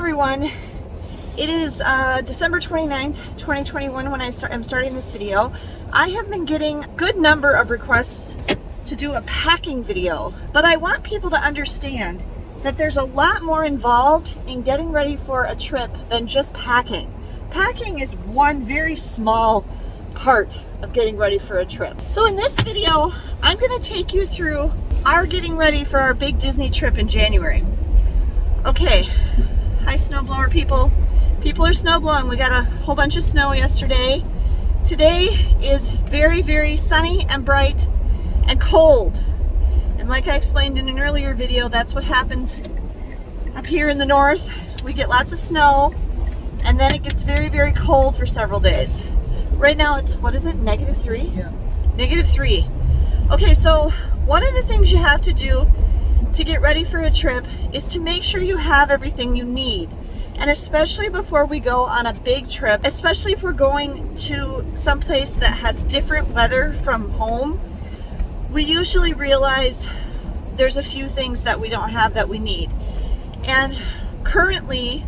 everyone. It is December 29th, 2021 when I'm starting this video. I have been getting a good number of requests to do a packing video, but I want people to understand that there's a lot more involved in getting ready for a trip than just packing. Packing is one very small part of getting ready for a trip. So in this video, I'm going to take you through our getting ready for our big Disney trip in January. Okay, hi snowblower people. People are snowblowing. We got a whole bunch of snow yesterday. Today is very, very sunny and bright and cold. And like I explained in an earlier video, that's what happens up here in the north. We get lots of snow and then it gets very, very cold for several days. Right now it's, what is it, -3? Yeah. -3. Okay, so one of the things you have to do to get ready for a trip is to make sure you have everything you need. And especially before we go on a big trip, especially if we're going to someplace that has different weather from home, we usually realize there's a few things that we don't have that we need. And currently,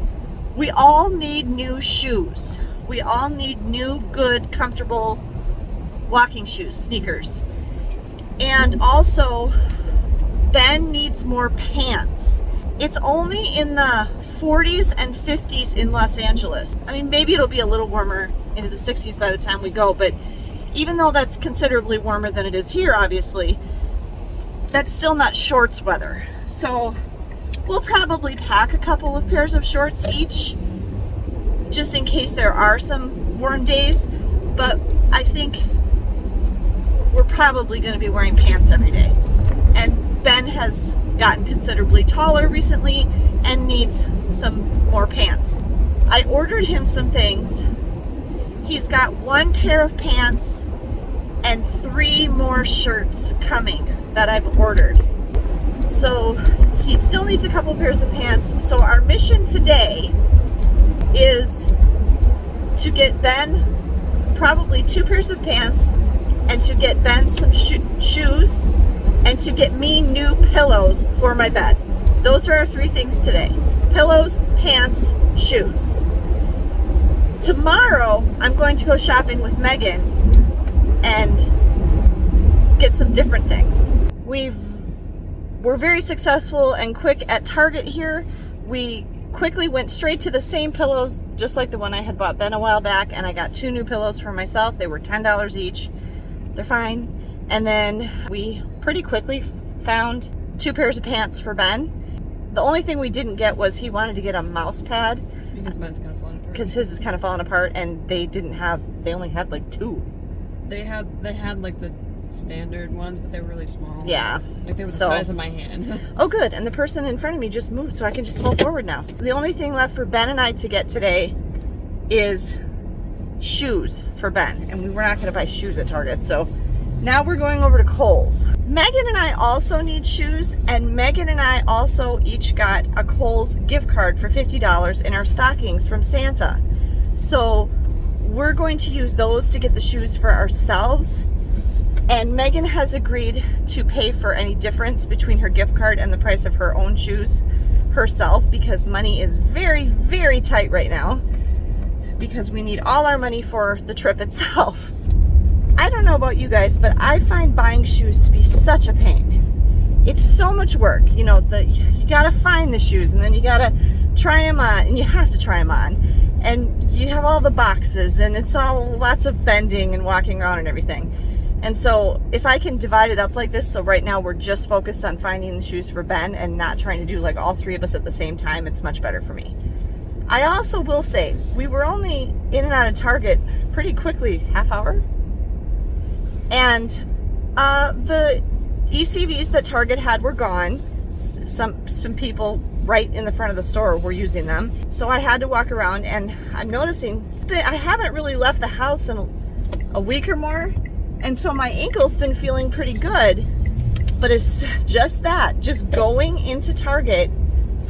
we all need new shoes. We all need new, good, comfortable walking shoes, sneakers. And also, Ben needs more pants. It's only in the 40s and 50s in Los Angeles. I mean, maybe it'll be a little warmer into the 60s by the time we go, but even though that's considerably warmer than it is here, obviously, that's still not shorts weather. So we'll probably pack a couple of pairs of shorts each, just in case there are some warm days, but I think we're probably going to be wearing pants every day. And Ben has gotten considerably taller recently and needs some more pants. I ordered him some things. He's got 1 pair of pants and 3 more shirts coming that I've ordered. So he still needs a couple pairs of pants. So our mission today is to get Ben probably 2 pairs of pants and to get Ben some shoes and to get me new pillows for my bed. Those are our 3 things today. Pillows, pants, shoes. Tomorrow, I'm going to go shopping with Megan and get some different things. We're very successful and quick at Target here. We quickly went straight to the same pillows, just like the one I had bought Ben a while back, and I got 2 new pillows for myself. They were $10 each. They're fine. And then we pretty quickly found 2 pairs of pants for Ben. The only thing we didn't get was he wanted to get a mouse pad. Because mine's kind of falling apart. Because his is kind of falling apart, and they only had like 2. They had like the standard ones, but they were really small. Yeah. Like they were the size of my hand. Oh good, and the person in front of me just moved, so I can just pull forward now. The only thing left for Ben and I to get today is shoes for Ben, and we were not going to buy shoes at Target, so now we're going over to Kohl's. Megan and I also need shoes, and Megan and I also each got a Kohl's gift card for $50 in our stockings from Santa. So we're going to use those to get the shoes for ourselves, and Megan has agreed to pay for any difference between her gift card and the price of her own shoes herself, because money is very, very tight right now, because we need all our money for the trip itself. I don't know about you guys, but I find buying shoes to be such a pain. It's so much work. You know, you gotta find the shoes, and then you gotta try them on, and you have to try them on. And you have all the boxes, and it's all lots of bending and walking around and everything. And so if I can divide it up like this, so right now we're just focused on finding the shoes for Ben and not trying to do like all 3 of us at the same time, it's much better for me. I also will say, we were only in and out of Target pretty quickly, half hour. And the ECVs that Target had were gone. Some people right in the front of the store were using them. So I had to walk around, and I'm noticing that I haven't really left the house in a week or more. And so my ankle's been feeling pretty good. But it's just that, just going into Target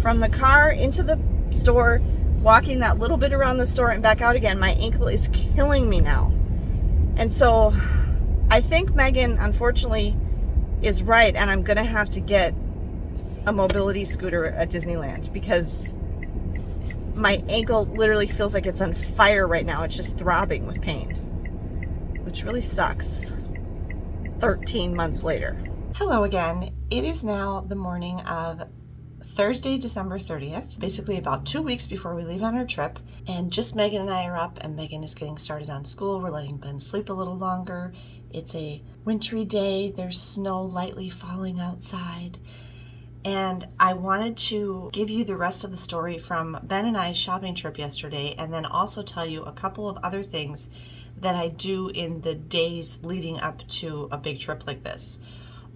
from the car into the store, walking that little bit around the store and back out again, my ankle is killing me now. And so I think Megan, unfortunately, is right, and I'm gonna have to get a mobility scooter at Disneyland, because my ankle literally feels like it's on fire right now. It's just throbbing with pain, which really sucks 13 months later. Hello again. It is now the morning of Thursday, December 30th, basically about 2 weeks before we leave on our trip. And just Megan and I are up, and Megan is getting started on school. We're letting Ben sleep a little longer. It's a wintry day. There's snow lightly falling outside. And I wanted to give you the rest of the story from Ben and I's shopping trip yesterday, and then also tell you a couple of other things that I do in the days leading up to a big trip like this.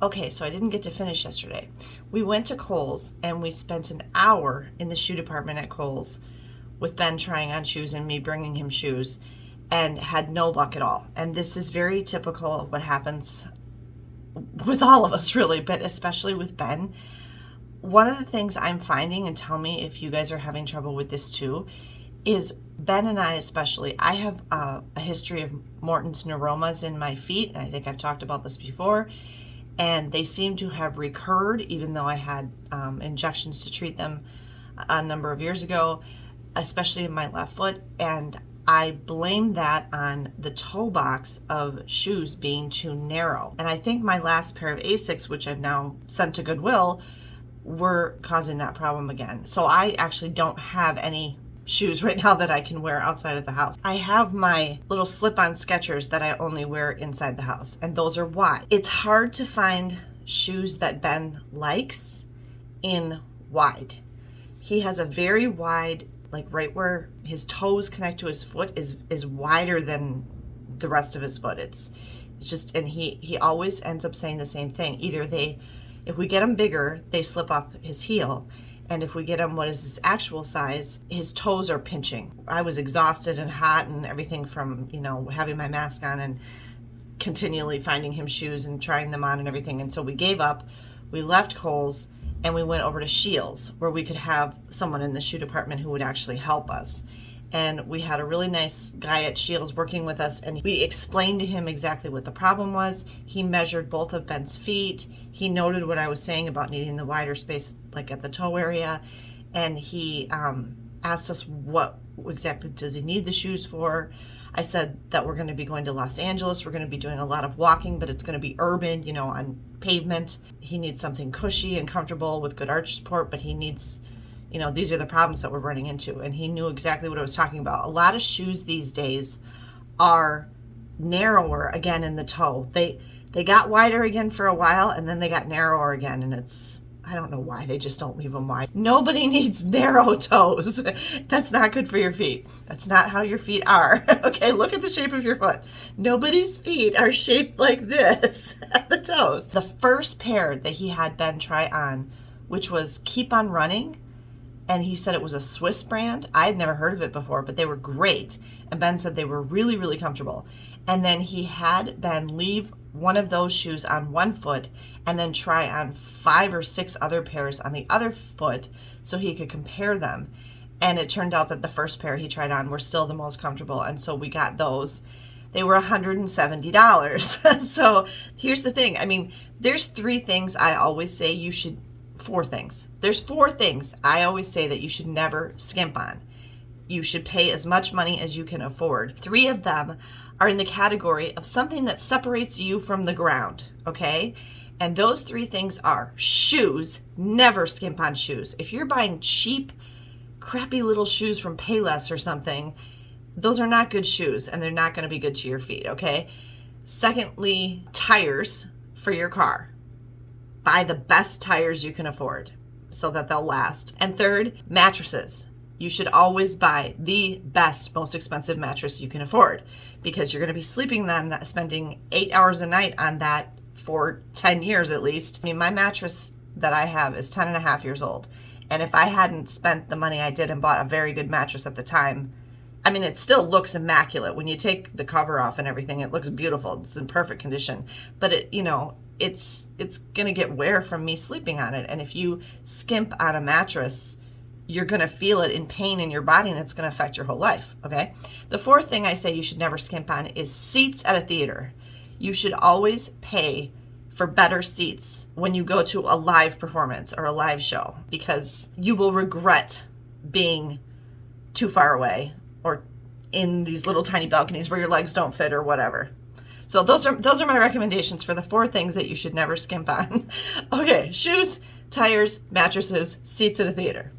Okay, so I didn't get to finish yesterday. We went to Kohl's and we spent an hour in the shoe department at Kohl's with Ben trying on shoes and me bringing him shoes, and had no luck at all. And this is very typical of what happens with all of us, really, but especially with Ben. One of the things I'm finding, and tell me if you guys are having trouble with this too, is Ben and I especially, I have a history of Morton's neuromas in my feet, and I think I've talked about this before. And they seem to have recurred, even though I had injections to treat them a number of years ago, especially in my left foot. And I blame that on the toe box of shoes being too narrow. And I think my last pair of Asics, which I've now sent to Goodwill, were causing that problem again. So I actually don't have any shoes right now that I can wear outside of the house. I have my little slip-on Skechers that I only wear inside the house, and those are wide. It's hard to find shoes that Ben likes in wide. He has a very wide, like right where his toes connect to his foot is wider than the rest of his foot. It's just, and he always ends up saying the same thing. Either if we get them bigger, they slip off his heel. And if we get him what is his actual size, his toes are pinching. I was exhausted and hot and everything from, having my mask on and continually finding him shoes and trying them on and everything. And so we gave up. We left Kohl's and we went over to Shields, where we could have someone in the shoe department who would actually help us. And we had a really nice guy at Shields working with us, and we explained to him exactly what the problem was. He measured both of Ben's feet. He noted what I was saying about needing the wider space, like at the toe area. And he asked us what exactly does he need the shoes for. I said that we're going to be going to Los Angeles. We're going to be doing a lot of walking, but it's going to be urban, on pavement. He needs something cushy and comfortable with good arch support, but he needs... these are the problems that we're running into. And he knew exactly what I was talking about. A lot of shoes these days are narrower again in the toe. They got wider again for a while, and then they got narrower again. And I don't know why they just don't leave them wide. Nobody needs narrow toes. That's not good for your feet. That's not how your feet are. Okay, look at the shape of your foot. Nobody's feet are shaped like this at the toes. The first pair that he had Ben try on, which was Keep on Running, and he said it was a Swiss brand. I had never heard of it before, but they were great. And Ben said they were really, really comfortable. And then he had Ben leave one of those shoes on one foot and then try on 5 or 6 other pairs on the other foot so he could compare them. And it turned out that the first pair he tried on were still the most comfortable. And so we got those. They were $170. So here's the thing. There's 3 things I always say you should 4 things. There's 4 things I always say that you should never skimp on. You should pay as much money as you can afford. 3 of them are in the category of something that separates you from the ground, okay? And those 3 things are shoes. Never skimp on shoes. If you're buying cheap, crappy little shoes from Payless or something, those are not good shoes, and they're not going to be good to your feet, okay? Secondly, tires for your car. Buy the best tires you can afford so that they'll last. And third, mattresses. You should always buy the best, most expensive mattress you can afford, because you're going to be sleeping on that, spending 8 hours a night on that for 10 years at least. My mattress that I have is 10 and a half years old. And if I hadn't spent the money I did and bought a very good mattress at the time, it still looks immaculate. When you take the cover off and everything, it looks beautiful. It's in perfect condition. But it's going to get wear from me sleeping on it. And if you skimp on a mattress, you're going to feel it in pain in your body, and it's going to affect your whole life, okay? The 4th thing I say you should never skimp on is seats at a theater. You should always pay for better seats when you go to a live performance or a live show, because you will regret being too far away or in these little tiny balconies where your legs don't fit or whatever. So those are my recommendations for the 4 things that you should never skimp on. Okay, shoes, tires, mattresses, seats at a theater.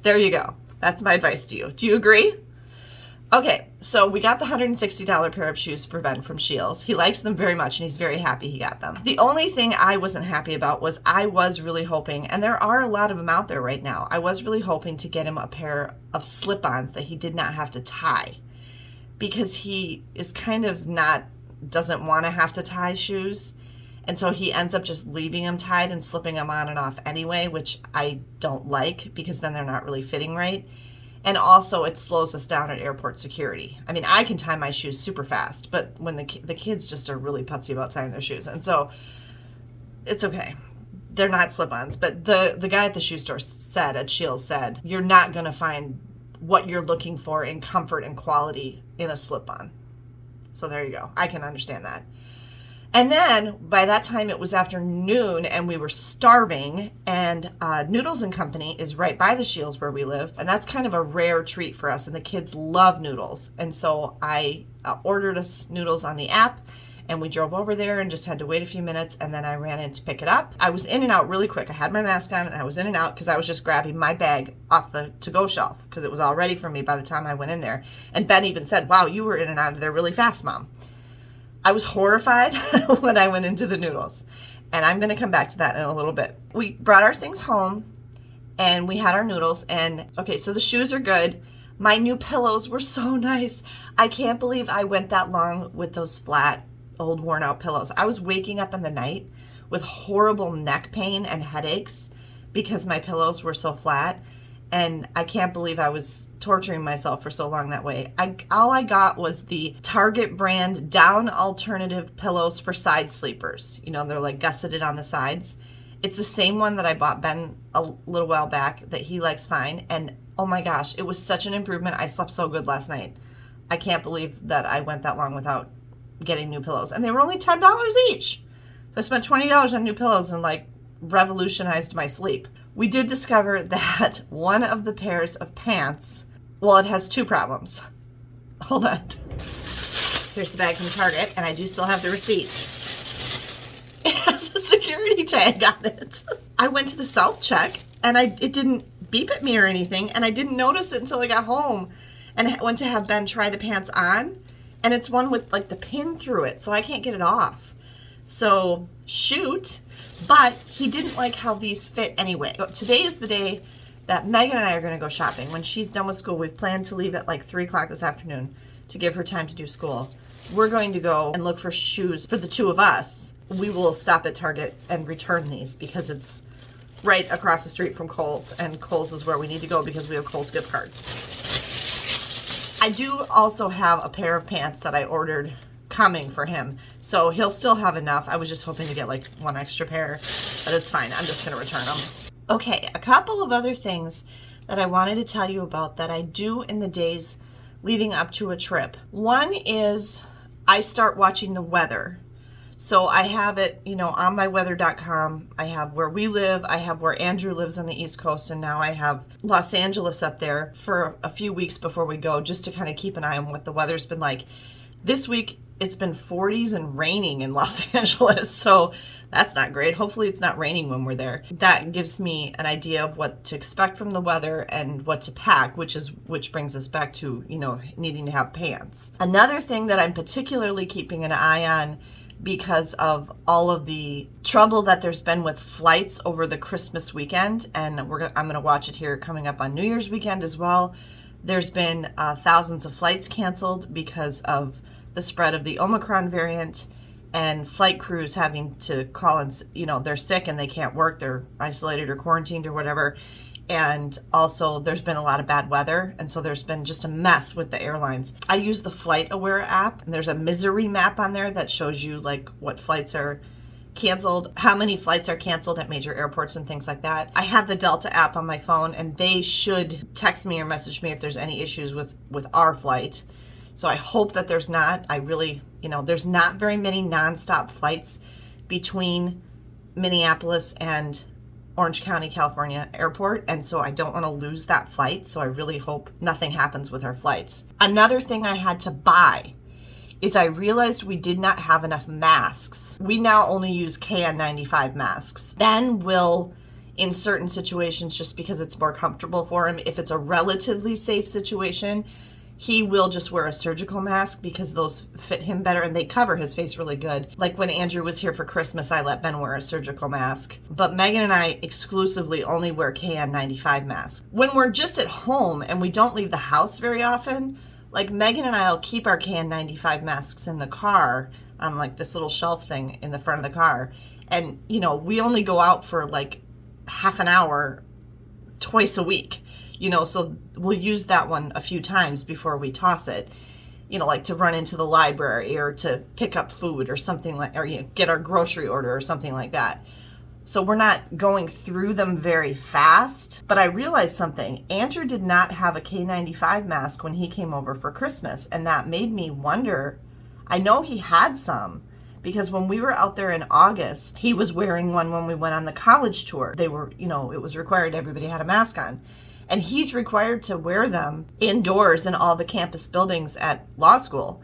There you go. That's my advice to you. Do you agree? Okay, so we got the $160 pair of shoes for Ben from Shields. He likes them very much and he's very happy he got them. The only thing I wasn't happy about was I was really hoping, and there are a lot of them out there right now, I was really hoping to get him a pair of slip-ons that he did not have to tie, because he is kind of doesn't want to have to tie shoes. And so he ends up just leaving them tied and slipping them on and off anyway, which I don't like because then they're not really fitting right. And also it slows us down at airport security. I mean, I can tie my shoes super fast, but when the kids just are really putsy about tying their shoes. And so it's okay. They're not slip-ons, but the guy at the shoe store at Shields said, you're not going to find what you're looking for in comfort and quality in a slip-on. So there you go. I can understand that. And then by that time it was afternoon and we were starving, and Noodles and Company is right by the Shields where we live. And that's kind of a rare treat for us. And the kids love noodles. And so I ordered us noodles on the app, and we drove over there and just had to wait a few minutes. And then I ran in to pick it up. I was in and out really quick. I had my mask on and I was in and out because I was just grabbing my bag off the to-go shelf because it was all ready for me by the time I went in there. And Ben even said, wow, you were in and out of there really fast, Mom. I was horrified when I went into the noodles, and I'm going to come back to that in a little bit. We brought our things home and we had our noodles, and okay, so the shoes are good. My new pillows were so nice. I can't believe I went that long with those flat, old worn out pillows. I was waking up in the night with horrible neck pain and headaches because my pillows were so flat. And I can't believe I was torturing myself for so long that way. All I got was the Target brand down alternative pillows for side sleepers. You know, they're like gusseted on the sides. It's the same one that I bought Ben a little while back that he likes fine. And oh my gosh, it was such an improvement. I slept so good last night. I can't believe that I went that long without getting new pillows. And they were only $10 each. So I spent $20 on new pillows and like revolutionized my sleep. We did discover that one of the pairs of pants, well, it has 2 problems. Hold on. Here's the bag from Target, and I do still have the receipt. It has a security tag on it. I went to the self-check, and it didn't beep at me or anything, and I didn't notice it until I got home and went to have Ben try the pants on, and it's one with like the pin through it, so I can't get it off. So, shoot. But he didn't like how these fit anyway. So today is the day that Megan and I are going to go shopping. When she's done with school, we've planned to leave at like 3 o'clock this afternoon to give her time to do school. We're going to go and look for shoes for the 2 of us. We will stop at Target and return these because it's right across the street from Kohl's, and Kohl's is where we need to go because we have Kohl's gift cards. I do also have a pair of pants that I ordered coming for him, so he'll still have enough. I was just hoping to get like 1 extra pair, but it's fine. I'm just going to return them. Okay, a couple of other things that I wanted to tell you about that I do in the days leading up to a trip. One is I start watching the weather. So I have it, you know, on myweather.com. I have where we live. I have where Andrew lives on the East Coast, and now I have Los Angeles up there for a few weeks before we go, just to kind of keep an eye on what the weather's been like. This week, it's been 40s and raining in Los Angeles, so that's not great. Hopefully it's not raining when we're there. That gives me an idea of what to expect from the weather and what to pack, which brings us back to, you know, needing to have pants. Another thing that I'm particularly keeping an eye on, because of all of the trouble that there's been with flights over the Christmas weekend, and I'm going to watch it here coming up on New Year's weekend as well. There's been thousands of flights canceled because of the spread of the Omicron variant, and flight crews having to call and, you know, they're sick and they can't work, they're isolated or quarantined or whatever. And also there's been a lot of bad weather, and so there's been just a mess with the airlines. I use the Flight Aware app, and there's a misery map on there that shows you like what flights are canceled, how many flights are canceled at major airports and things like that. I have the Delta app on my phone, and they should text me or message me if there's any issues with our flight. So I hope that there's not. I really, you know, there's not very many nonstop flights between Minneapolis and Orange County, California airport, and so I don't want to lose that flight, so I really hope nothing happens with our flights. Another thing I had to buy is I realized we did not have enough masks. We now only use KN95 masks. Ben will, in certain situations, just because it's more comfortable for him, if it's a relatively safe situation, he will just wear a surgical mask because those fit him better and they cover his face really good. Like when Andrew was here for Christmas, I let Ben wear a surgical mask. But Megan and I exclusively only wear KN95 masks. When we're just at home and we don't leave the house very often, like Megan and I'll keep our KN95 masks in the car on like this little shelf thing in the front of the car. And, you know, we only go out for like half an hour twice a week. You know, so we'll use that one a few times before we toss it, you know, like to run into the library or to pick up food or something like, or you know, get our grocery order or something like that. So we're not going through them very fast. But I realized something. Andrew did not have a K95 mask when he came over for Christmas. And that made me wonder, I know he had some, because when we were out there in August, he was wearing one when we went on the college tour. They were, you know, it was required, everybody had a mask on. And he's required to wear them indoors in all the campus buildings at law school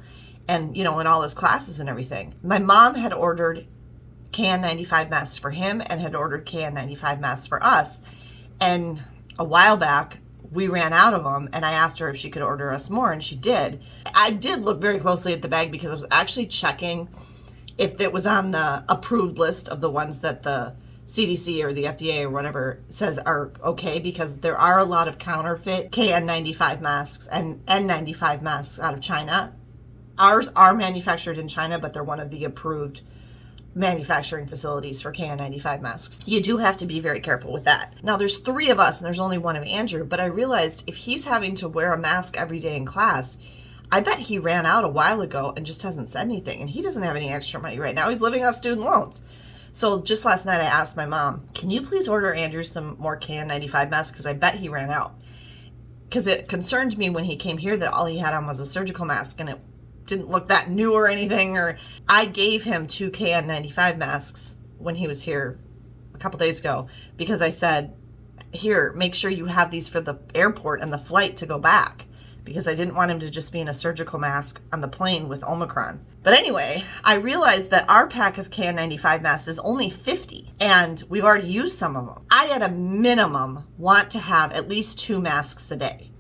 and, you know, in all his classes and everything. My mom had ordered KN95 masks for him and had ordered KN95 masks for us. And a while back, we ran out of them and I asked her if she could order us more, and she did. I did look very closely at the bag because I was actually checking if it was on the approved list of the ones that the CDC or the FDA or whatever says are okay, because there are a lot of counterfeit KN95 masks and N95 masks out of China. Ours are manufactured in China, but they're one of the approved manufacturing facilities for KN95 masks. You do have to be very careful with that. Now there's 3 of us and there's only one of Andrew, but I realized if he's having to wear a mask every day in class, I bet he ran out a while ago and just hasn't said anything, and he doesn't have any extra money right now. He's living off student loans. So just last night I asked my mom, can you please order Andrew some more KN95 masks? Because I bet he ran out. Because it concerned me when he came here that all he had on was a surgical mask and it didn't look that new or anything. Or I gave him 2 KN95 masks when he was here a couple days ago because I said, here, make sure you have these for the airport and the flight to go back, because I didn't want him to just be in a surgical mask on the plane with Omicron. But anyway, I realized that our pack of KN95 masks is only 50, and we've already used some of them. I, at a minimum, want to have at least 2 masks a day,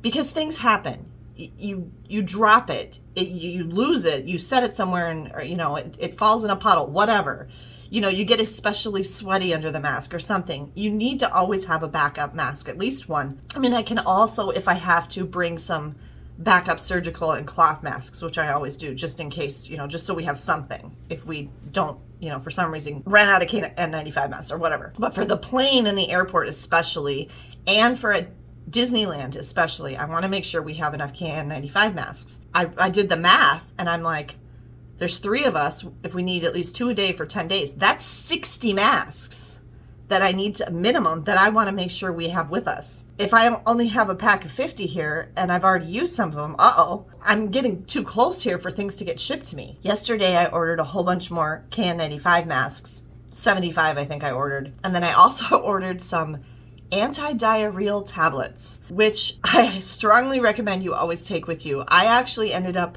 because things happen. You drop it, you lose it, you set it somewhere, and or, you know, it falls in a puddle, whatever. You know, you get especially sweaty under the mask or something. You need to always have a backup mask, at least one. I mean, I can also, if I have to, bring some backup surgical and cloth masks, which I always do, just in case, you know, just so we have something if we don't, you know, for some reason ran out of N95 masks or whatever. But for the plane and the airport especially, and for a Disneyland especially, I want to make sure we have enough KN95 masks. I did the math and I'm like, there's 3 of us. If we need at least 2 a day for 10 days, that's 60 masks that I need to minimum that I want to make sure we have with us. If I only have a pack of 50 here and I've already used some of them, I'm getting too close here for things to get shipped to me. Yesterday I ordered a whole bunch more KN95 masks. 75 I think I ordered. And then I also ordered some anti-diarrheal tablets, which I strongly recommend you always take with you. I actually ended up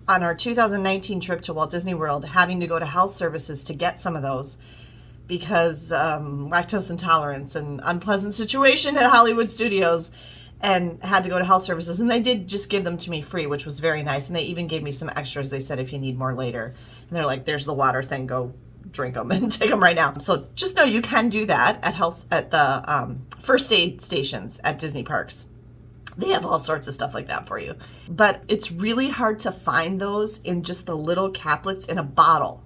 on our 2019 trip to Walt Disney World having to go to health services to get some of those because lactose intolerance and unpleasant situation at Hollywood Studios, and had to go to health services, and they did just give them to me free, which was very nice. And they even gave me some extras. They said if you need more later, and they're like, there's the water thing, go drink them and take them right now. So just know you can do that at the first aid stations at Disney parks. They have all sorts of stuff like that for you. But it's really hard to find those in just the little caplets in a bottle.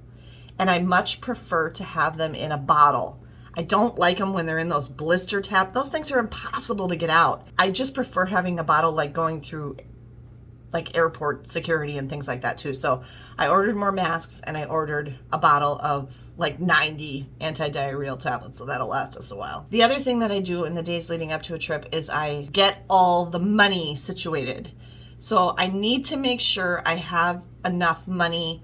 And I much prefer to have them in a bottle. I don't like them when they're in those blister tap. Those things are impossible to get out. I just prefer having a bottle, like going through like airport security and things like that too. So I ordered more masks and I ordered a bottle of like 90 anti-diarrheal tablets, so that'll last us a while. The other thing that I do in the days leading up to a trip is I get all the money situated. So I need to make sure I have enough money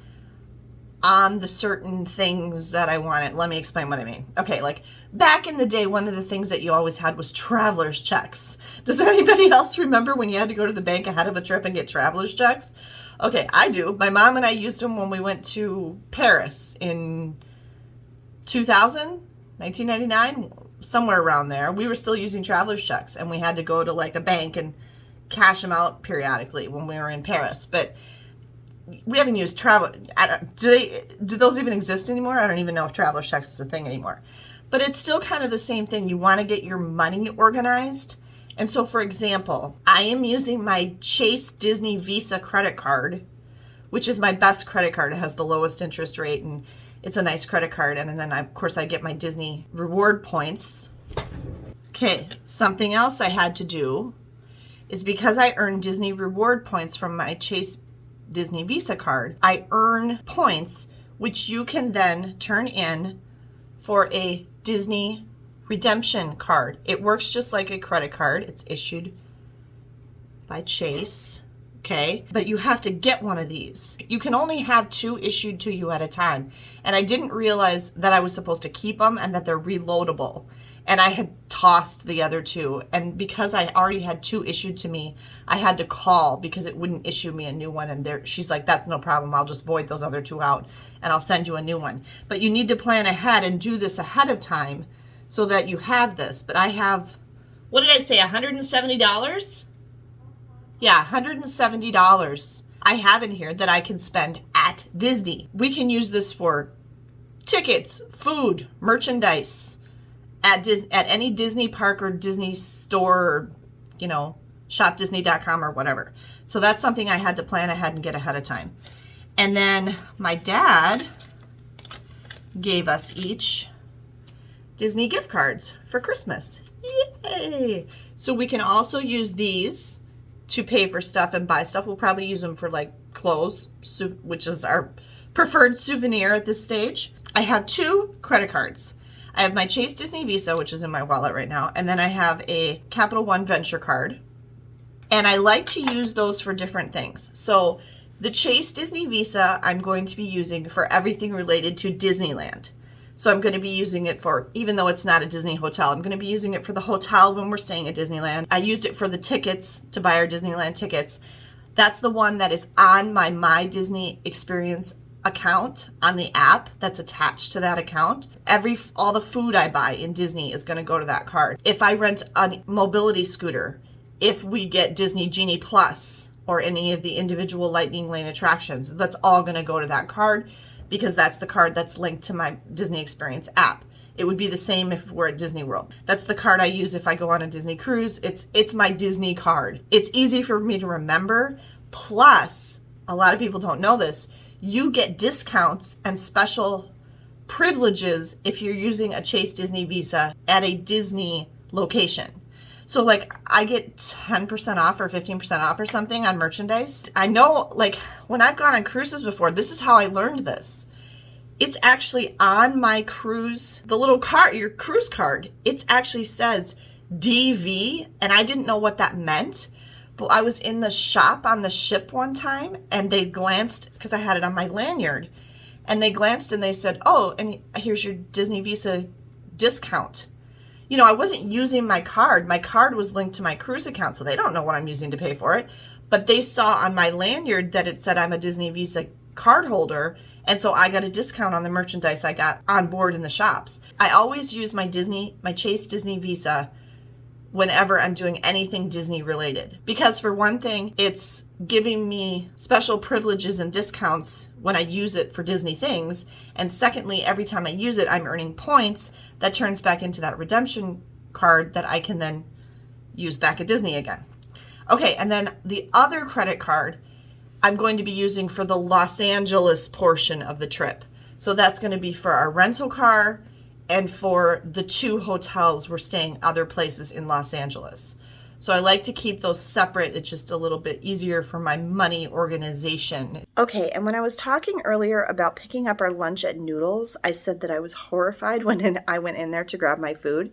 on the certain things that I wanted. Let me explain what I mean. Okay, like back in the day, one of the things that you always had was traveler's checks. Does anybody else remember when you had to go to the bank ahead of a trip and get traveler's checks? Okay, I do. My mom and I used them when we went to Paris in 2000, 1999, somewhere around there. We were still using traveler's checks, and we had to go to like a bank and cash them out periodically when we were in Paris. But we haven't used travel. Do those even exist anymore? I don't even know if traveler's checks is a thing anymore. But it's still kind of the same thing. You want to get your money organized. And so, for example, I am using my Chase Disney Visa credit card, which is my best credit card. It has the lowest interest rate, and it's a nice credit card. And then, of course, I get my Disney reward points. Okay, something else I had to do is because I earn Disney reward points from my Chase Disney Visa card, I earn points which you can then turn in for a Disney redemption card. It works just like a credit card. It's issued by Chase, okay? But you have to get one of these. You can only have 2 issued to you at a time. And I didn't realize that I was supposed to keep them and that they're reloadable. And I had tossed the other 2. And because I already had 2 issued to me, I had to call because it wouldn't issue me a new one. And she's like, that's no problem. I'll just void those other 2 out and I'll send you a new one. But you need to plan ahead and do this ahead of time so that you have this. But I have, what did I say, $170? Yeah, $170 I have in here that I can spend at Disney. We can use this for tickets, food, merchandise, at any Disney park or Disney store, or, you know, shopdisney.com or whatever. So that's something I had to plan ahead and get ahead of time. And then my dad gave us each Disney gift cards for Christmas. Yay! So we can also use these to pay for stuff and buy stuff. We'll probably use them for like clothes, which is our preferred souvenir at this stage. I have 2 credit cards. I have my Chase Disney Visa, which is in my wallet right now, and then I have a Capital One Venture card. And I like to use those for different things. So the Chase Disney Visa, I'm going to be using for everything related to Disneyland. So I'm going to be using it for, even though it's not a Disney hotel, I'm going to be using it for the hotel when we're staying at Disneyland. I used it for the tickets, to buy our Disneyland tickets. That's the one that is on my My Disney Experience account on the app that's attached to that account. All the food I buy in Disney is going to go to that card. If I rent a mobility scooter, if we get Disney Genie Plus or any of the individual Lightning Lane attractions, that's all going to go to that card because that's the card that's linked to my Disney Experience app. It would be the same if we're at Disney World. That's the card I use if I go on a Disney cruise. It's my Disney card. It's easy for me to remember. Plus, a lot of people don't know this, you get discounts and special privileges if you're using a Chase Disney Visa at a Disney location. So like I get 10% off or 15% off or something on merchandise. I know, like when I've gone on cruises before, this is how I learned this. It's actually on my cruise, the little card, your cruise card, it actually says DV, and I didn't know what that meant. But I was in the shop on the ship one time and they glanced, because I had it on my lanyard, and they glanced and they said, oh, and here's your Disney Visa discount. You know, I wasn't using my card. My card was linked to my cruise account, so they don't know what I'm using to pay for it. But they saw on my lanyard that it said I'm a Disney Visa card holder, and so I got a discount on the merchandise I got on board in the shops. I always use my Chase Disney Visa whenever I'm doing anything Disney related. Because for one thing, it's giving me special privileges and discounts when I use it for Disney things. And secondly, every time I use it, I'm earning points that turns back into that redemption card that I can then use back at Disney again. Okay, and then the other credit card I'm going to be using for the Los Angeles portion of the trip. So that's going to be for our rental car and for the 2 hotels we're staying other places in Los Angeles. So I like to keep those separate. It's just a little bit easier for my money organization. Okay, and when I was talking earlier about picking up our lunch at Noodles, I said that I was horrified when I went in there to grab my food.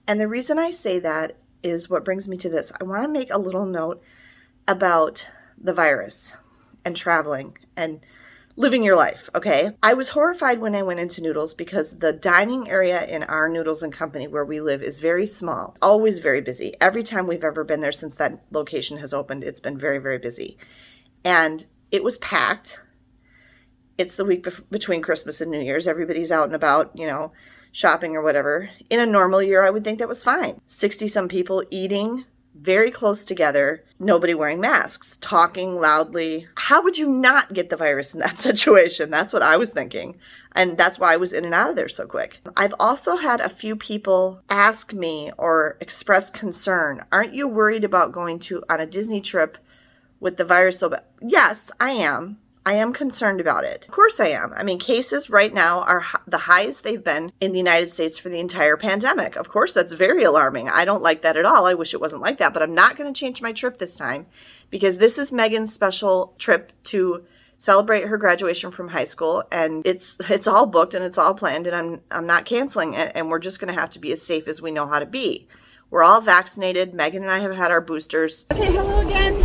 And the reason I say that is what brings me to this. I want to make a little note about the virus and traveling and living your life, okay? I was horrified when I went into Noodles because the dining area in our Noodles and Company where we live is very small, always very busy. Every time we've ever been there since that location has opened, it's been very, very busy. And it was packed. It's the week between Christmas and New Year's. Everybody's out and about, you know, shopping or whatever. In a normal year, I would think that was fine. 60 some people eating very close together, nobody wearing masks, talking loudly. How would you not get the virus in that situation? That's what I was thinking. And that's why I was in and out of there so quick. I've also had a few people ask me or express concern. Aren't you worried about going on a Disney trip with the virus so bad? Yes, I am. I am concerned about it. Of course I am. I mean, cases right now are the highest they've been in the United States for the entire pandemic. Of course, that's very alarming. I don't like that at all. I wish it wasn't like that, but I'm not going to change my trip this time because this is Megan's special trip to celebrate her graduation from high school, and it's all booked and it's all planned, and I'm not canceling it, and we're just going to have to be as safe as we know how to be. We're all vaccinated. Megan and I have had our boosters. Okay, hello again.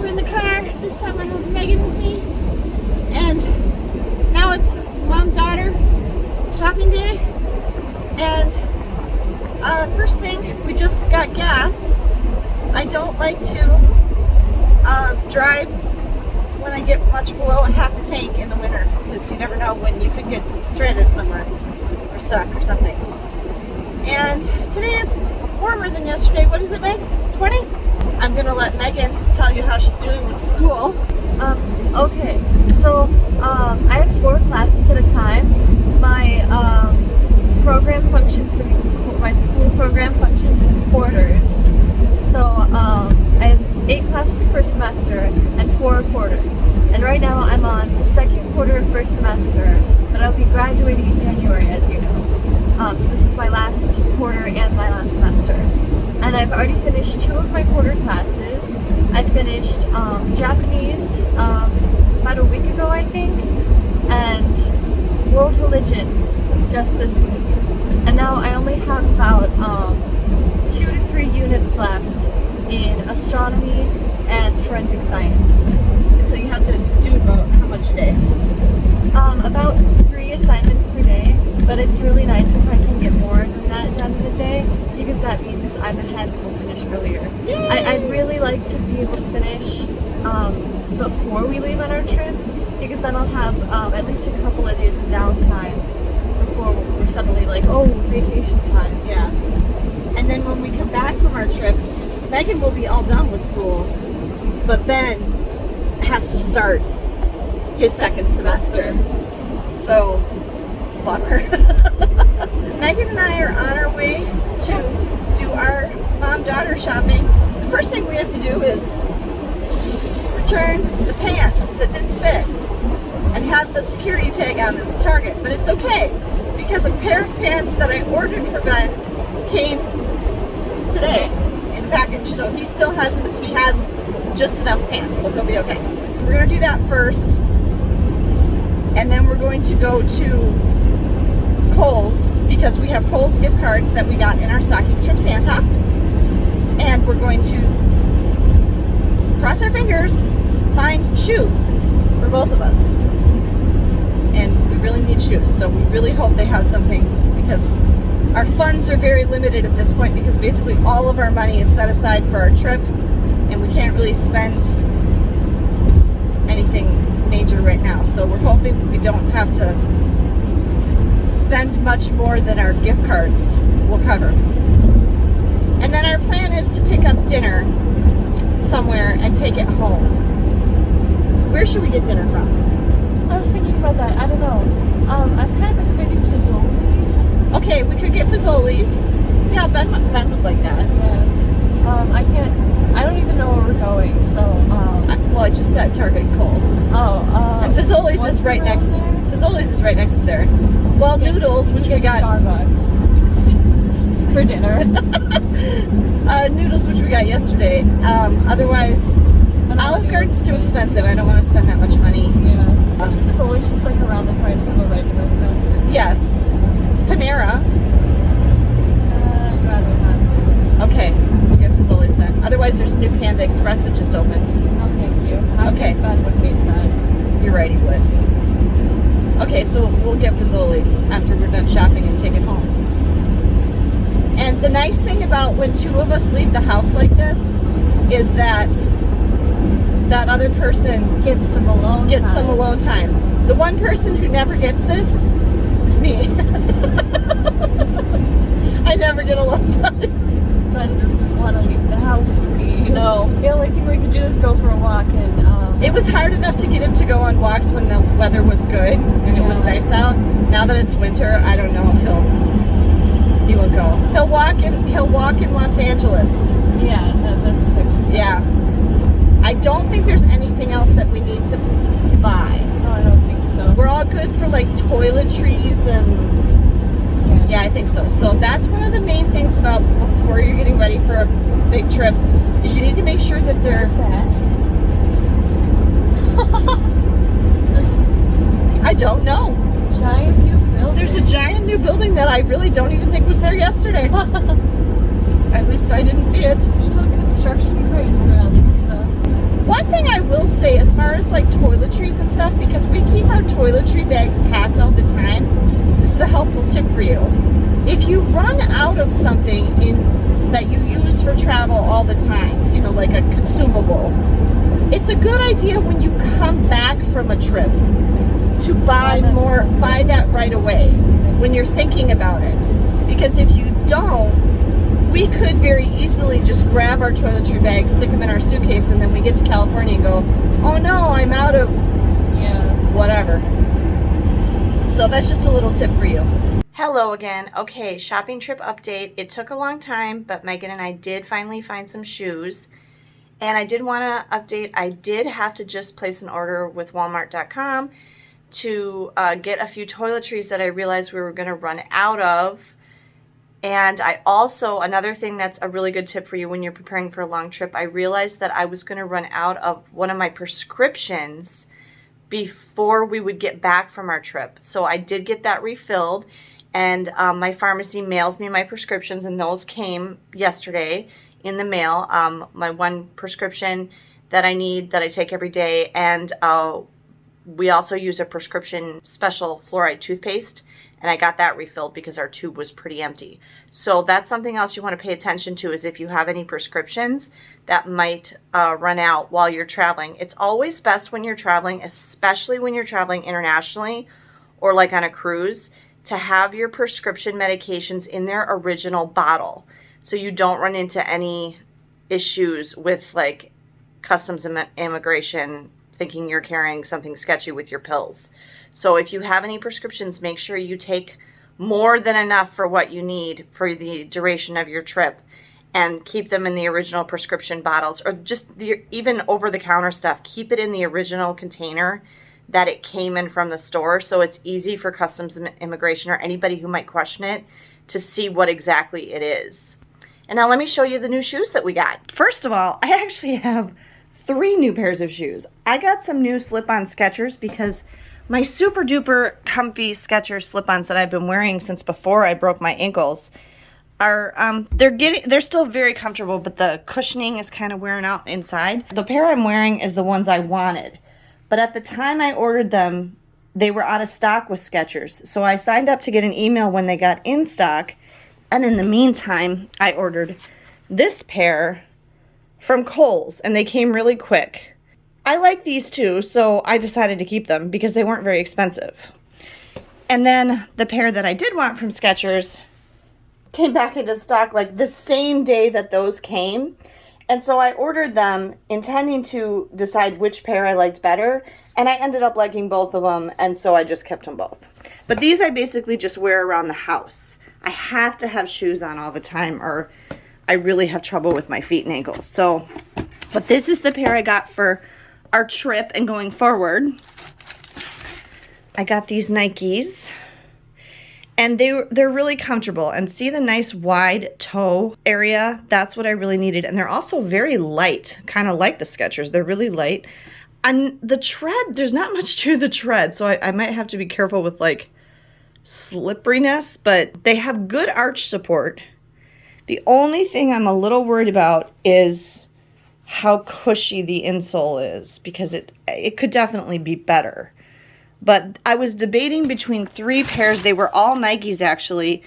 We're in the car. This time I have Megan with me. And now it's mom-daughter shopping day. And first thing, we just got gas. I don't like to drive when I get much below a half a tank in the winter because you never know when you could get stranded somewhere or stuck or something. And today is warmer than yesterday. What is it, Meg? 20? I'm going to let Megan tell you how she's doing with school. Okay, so I have 4 classes at a time. My program functions in my school program functions in quarters. So I have 8 classes per semester and 4 a quarter. And right now I'm on the second quarter of first semester, but I'll be graduating in January, as you know. So this is my last quarter and my last semester. And I've already finished 2 of my quarter classes. I finished Japanese about a week ago, I think, and World Religions just this week. And now I only have about 2 to 3 units left in astronomy and forensic science. And so you have to do about how much a day? About 3 assignments per day, but it's really nice if I can get more than that done in a day because that means I'm ahead and will finish earlier. I'd really like to be able to finish before we leave on our trip because then I'll have at least a couple of days of downtime before we're suddenly like, oh, vacation time. Yeah. And then when we come back from our trip, Megan will be all done with school, but Ben has to start his second semester. So, bummer. Megan and I are on our way to do our mom-daughter shopping. The first thing we have to do is return the pants that didn't fit and had the security tag on them to Target. But it's okay because a pair of pants that I ordered for Ben came today in package. So he has just enough pants, so he'll be okay. We're going to do that first. And then we're going to go to Kohl's because we have Kohl's gift cards that we got in our stockings from Santa. And we're going to, cross our fingers, find shoes for both of us. And we really need shoes, so we really hope they have something because our funds are very limited at this point because basically all of our money is set aside for our trip and we can't really spend anything major right now. So we're hoping we don't have to spend much more than our gift cards will cover. And then our plan is to pick up dinner somewhere and take it home. Where should we get dinner from? I was thinking about that. I don't know. I've kind of been craving Fazoli's. Okay, we could get Fazoli's. Yeah, Ben would like that. I don't even know where we're going, so, Well, I just said Target and Kohl's. And Fazoli's is right next. Fazoli's is right next to there. Well, Noodles, which we got. Starbucks for dinner. Noodles, which we got yesterday. Otherwise, Olive Garden's too expensive. I don't want to spend that much money. Yeah. Isn't Fazoli's just like around the price of a regular fast? Yes. Panera. I'd rather not Fazoli's. Okay, we'll get Fazoli's then. Otherwise, there's a new Panda Express that just opened. No, thank you. Okay. Ben would hate that. You're right, he would. Okay, so we'll get Fazoli's after we're done shopping and take it home. And the nice thing about when two of us leave the house like this is that that other person Get some alone gets time. some alone time. The one person who never gets this is me. I never get alone time. Because Ben doesn't want to leave the house with me. No. The only thing we could do is go for a walk, and It was hard enough to get him to go on walks when the weather was good and it was Yeah. nice out. Now that it's winter, I don't know if he won't go. He'll walk in Los Angeles. yeah, that's his exercise. Yeah. I don't think there's anything else that we need to buy. No, I don't think so. We're all good for like toiletries and yeah, I think so. So that's one of the main things about before you're getting ready for a big trip is you need to make sure that there's Where's that? I don't know. Giant new building. There's a giant new building that I really don't even think was there yesterday. At least I didn't see it. There's still construction cranes around and stuff. One thing I will say as far as like toiletries and stuff, because we keep our toiletry bags packed all the time, this is a helpful tip for you. If you run out of something that you use for travel all the time, you know, like a consumable, it's a good idea when you come back from a trip to buy more, buy that right away when you're thinking about it. Because if you don't, we could very easily just grab our toiletry bags, stick them in our suitcase, and then we get to California and go, oh no, I'm out of whatever. So that's just a little tip for you. Hello again. Okay, shopping trip update. It took a long time, but Megan and I did finally find some shoes. And I did want to update, I did have to just place an order with Walmart.com to get a few toiletries that I realized we were going to run out of. And I also, another thing that's a really good tip for you when you're preparing for a long trip, I realized that I was going to run out of one of my prescriptions before we would get back from our trip. So I did get that refilled, and my pharmacy mails me my prescriptions, and those came yesterday in the mail. My one prescription that I need that I take every day, and we also use a prescription special fluoride toothpaste, and I got that refilled because our tube was pretty empty. So that's something else you want to pay attention to, is if you have any prescriptions that might run out while you're traveling. It's always best when you're traveling, especially when you're traveling internationally or like on a cruise, to have your prescription medications in their original bottle, so you don't run into any issues with like customs and immigration thinking you're carrying something sketchy with your pills. So if you have any prescriptions, make sure you take more than enough for what you need for the duration of your trip, and keep them in the original prescription bottles, or just even over-the-counter stuff. Keep it in the original container that it came in from the store, so it's easy for customs and immigration or anybody who might question it to see what exactly it is. And now let me show you the new shoes that we got. First of all, I actually have 3 new pairs of shoes. I got some new slip-on Skechers because my super duper comfy Skechers slip-ons that I've been wearing since before I broke my ankles are they're still very comfortable, but the cushioning is kind of wearing out inside. The pair I'm wearing is the ones I wanted, but at the time I ordered them, they were out of stock with Skechers. So I signed up to get an email when they got in stock, and in the meantime, I ordered this pair from Kohl's, and they came really quick. I like these too, so I decided to keep them because they weren't very expensive. And then the pair that I did want from Skechers came back into stock like the same day that those came. And so I ordered them intending to decide which pair I liked better, and I ended up liking both of them, and so I just kept them both. But these I basically just wear around the house. I have to have shoes on all the time, or I really have trouble with my feet and ankles. So, but this is the pair I got for our trip and going forward. I got these Nikes, and they're really comfortable, and see the nice wide toe area? That's what I really needed. And they're also very light, kind of like the Skechers. They're really light. And the tread, there's not much to the tread, so I might have to be careful with like slipperiness, but they have good arch support. The only thing I'm a little worried about is how cushy the insole is, because it could definitely be better. But I was debating between 3 pairs. They were all Nikes actually.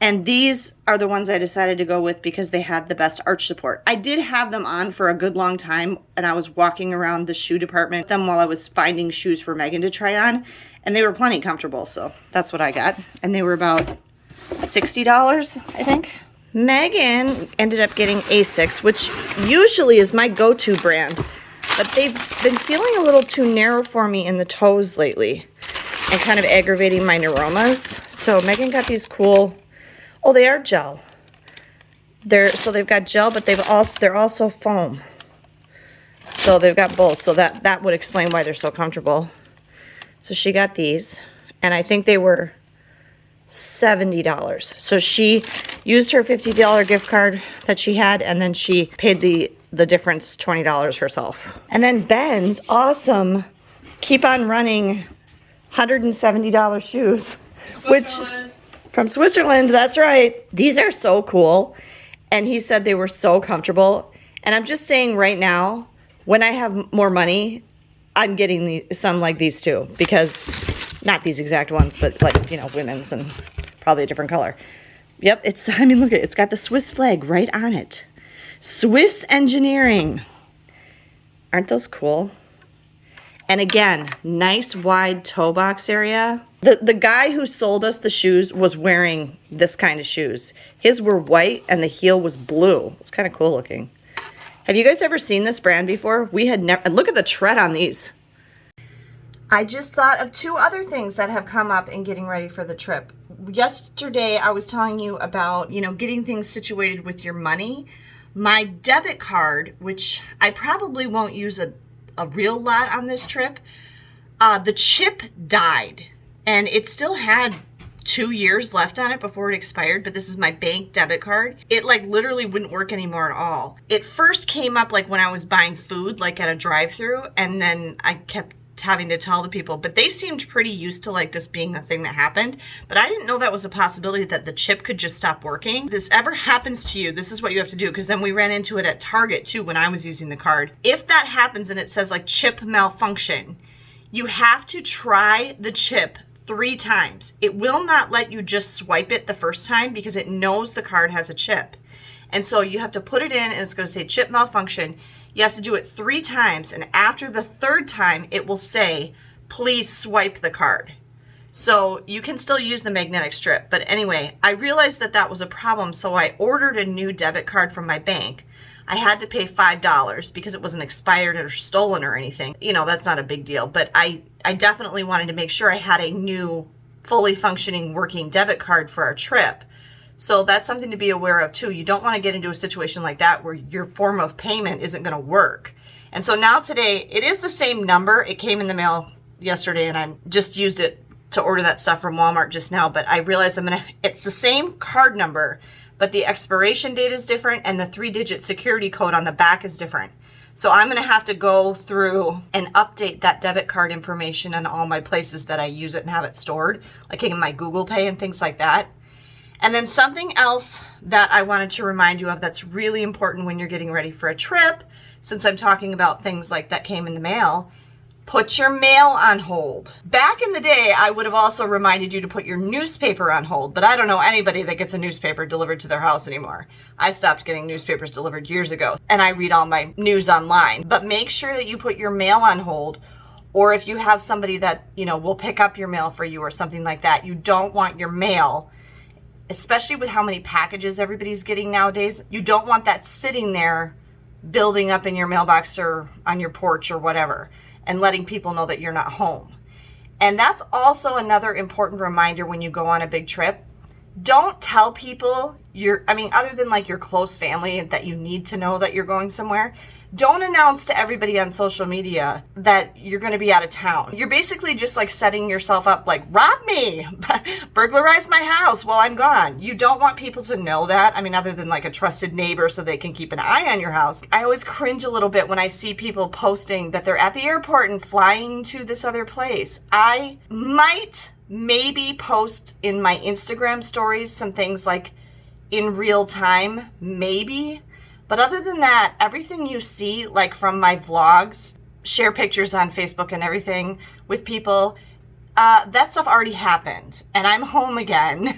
And these are the ones I decided to go with because they had the best arch support. I did have them on for a good long time, and I was walking around the shoe department them while I was finding shoes for Megan to try on, and they were plenty comfortable, so that's what I got. And they were about $60, I think. Megan ended up getting Asics, which usually is my go-to brand, but they've been feeling a little too narrow for me in the toes lately and kind of aggravating my neuromas. So Megan got these cool. Oh, they are gel. So they've got gel, but they're also foam. So they've got both. So that would explain why they're so comfortable. So she got these, and I think they were $70. So she used her $50 gift card that she had, and then she paid the difference, $20 herself. And then Ben's awesome Keep On Running $170 shoes, which from Switzerland, that's right. These are so cool. And he said they were so comfortable. And I'm just saying right now, when I have more money, I'm getting some like these too, because not these exact ones, but like, you know, women's and probably a different color. Yep, I mean, look at it. It's got the Swiss flag right on it. Swiss engineering. Aren't those cool? And again, nice wide toe box area. The guy who sold us the shoes was wearing this kind of shoes. His were white and the heel was blue. It's kind of cool looking. Have you guys ever seen this brand before? We had never. Look at the tread on these. I just thought of 2 other things that have come up in getting ready for the trip. Yesterday, I was telling you about, you know, getting things situated with your money. My debit card, which I probably won't use a real lot on this trip, the chip died, and it still had 2 years left on it before it expired, but this is my bank debit card. It like literally wouldn't work anymore at all. It first came up like when I was buying food, like at a drive-thru, and then I kept having to tell the people, but they seemed pretty used to like this being a thing that happened. But I didn't know that was a possibility, that the chip could just stop working. If this ever happens to you, this is what you have to do, because then we ran into it at Target too when I was using the card. If that happens and it says like chip malfunction, you have to try the chip 3 times. It will not let you just swipe it the first time because it knows the card has a chip. And so you have to put it in and it's going to say chip malfunction. You have to do it 3 times, and after the 3rd time, it will say, please swipe the card. So you can still use the magnetic strip. But anyway, I realized that that was a problem, so I ordered a new debit card from my bank. I had to pay $5 because it wasn't expired or stolen or anything. You know, that's not a big deal. But I definitely wanted to make sure I had a new, fully functioning, working debit card for our trip. So that's something to be aware of too. You don't want to get into a situation like that where your form of payment isn't going to work. And so now today, it is the same number. It came in the mail yesterday, and I just used it to order that stuff from Walmart just now. But I realized it's the same card number, but the expiration date is different and the 3-digit security code on the back is different. So I'm going to have to go through and update that debit card information in all my places that I use it and have it stored, like in my Google Pay and things like that. And then something else that I wanted to remind you of that's really important when you're getting ready for a trip, since I'm talking about things like that came in the mail, put your mail on hold. Back in the day, I would have also reminded you to put your newspaper on hold, but I don't know anybody that gets a newspaper delivered to their house anymore. I stopped getting newspapers delivered years ago, and I read all my news online. But make sure that you put your mail on hold, or if you have somebody that, you know, will pick up your mail for you or something like that, you don't want your mail, especially with how many packages everybody's getting nowadays, you don't want that sitting there building up in your mailbox or on your porch or whatever and letting people know that you're not home. And that's also another important reminder when you go on a big trip. Don't tell people other than like your close family that you need to know that you're going somewhere, don't announce to everybody on social media that you're going to be out of town. You're basically just like setting yourself up like, rob me, burglarize my house while I'm gone. You don't want people to know that. I mean, other than like a trusted neighbor so they can keep an eye on your house. I always cringe a little bit when I see people posting that they're at the airport and flying to this other place. I might maybe post in my Instagram stories some things like in real time, maybe, But other than that, everything you see, like from my vlogs, share pictures on Facebook and everything with people, that stuff already happened, and I'm home again.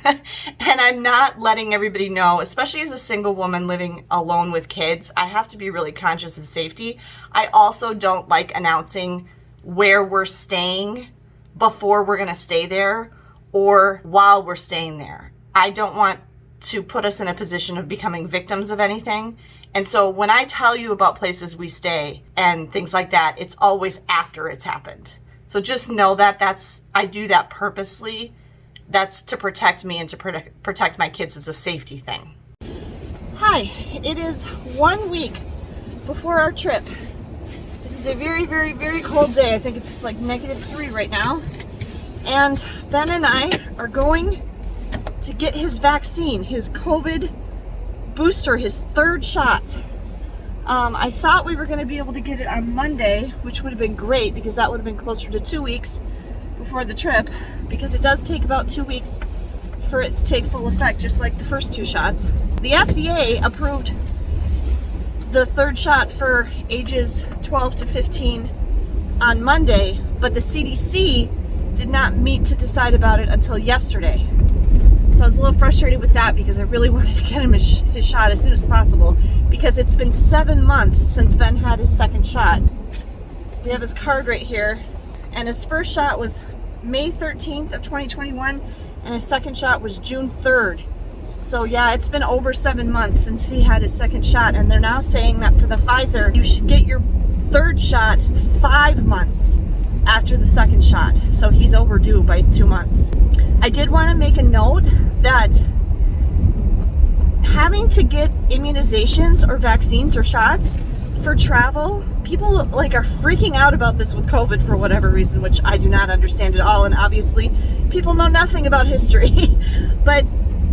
And I'm not letting everybody know, especially as a single woman living alone with kids. I have to be really conscious of safety. I also don't like announcing where we're staying before we're gonna stay there or while we're staying there. I don't want to put us in a position of becoming victims of anything. And so when I tell you about places we stay and things like that, it's always after it's happened. So just know that I do that purposely. That's to protect me and to protect my kids as a safety thing. Hi, it is 1 week before our trip. It is a very, very, very cold day. I think it's like -3 right now. And Ben and I are going to get his vaccine, his COVID booster, his 3rd shot. I thought we were going to be able to get it on Monday, which would have been great because that would have been closer to 2 weeks before the trip, because it does take about 2 weeks for it to take full effect, just like the first 2 shots. The FDA approved the 3rd shot for ages 12 to 15 on Monday, but the CDC did not meet to decide about it until yesterday. So I was a little frustrated with that because I really wanted to get him his shot as soon as possible, because it's been 7 months since Ben had his 2nd shot. We have his card right here, and his first shot was May 13th of 2021, and his 2nd shot was June 3rd. So yeah, it's been over 7 months since he had his 2nd shot, and they're now saying that for the Pfizer, you should get your 3rd shot 5 months after the 2nd shot. So he's overdue by 2 months. I did want to make a note that having to get immunizations or vaccines or shots for travel, people like are freaking out about this with COVID for whatever reason, which I do not understand at all. And obviously people know nothing about history, but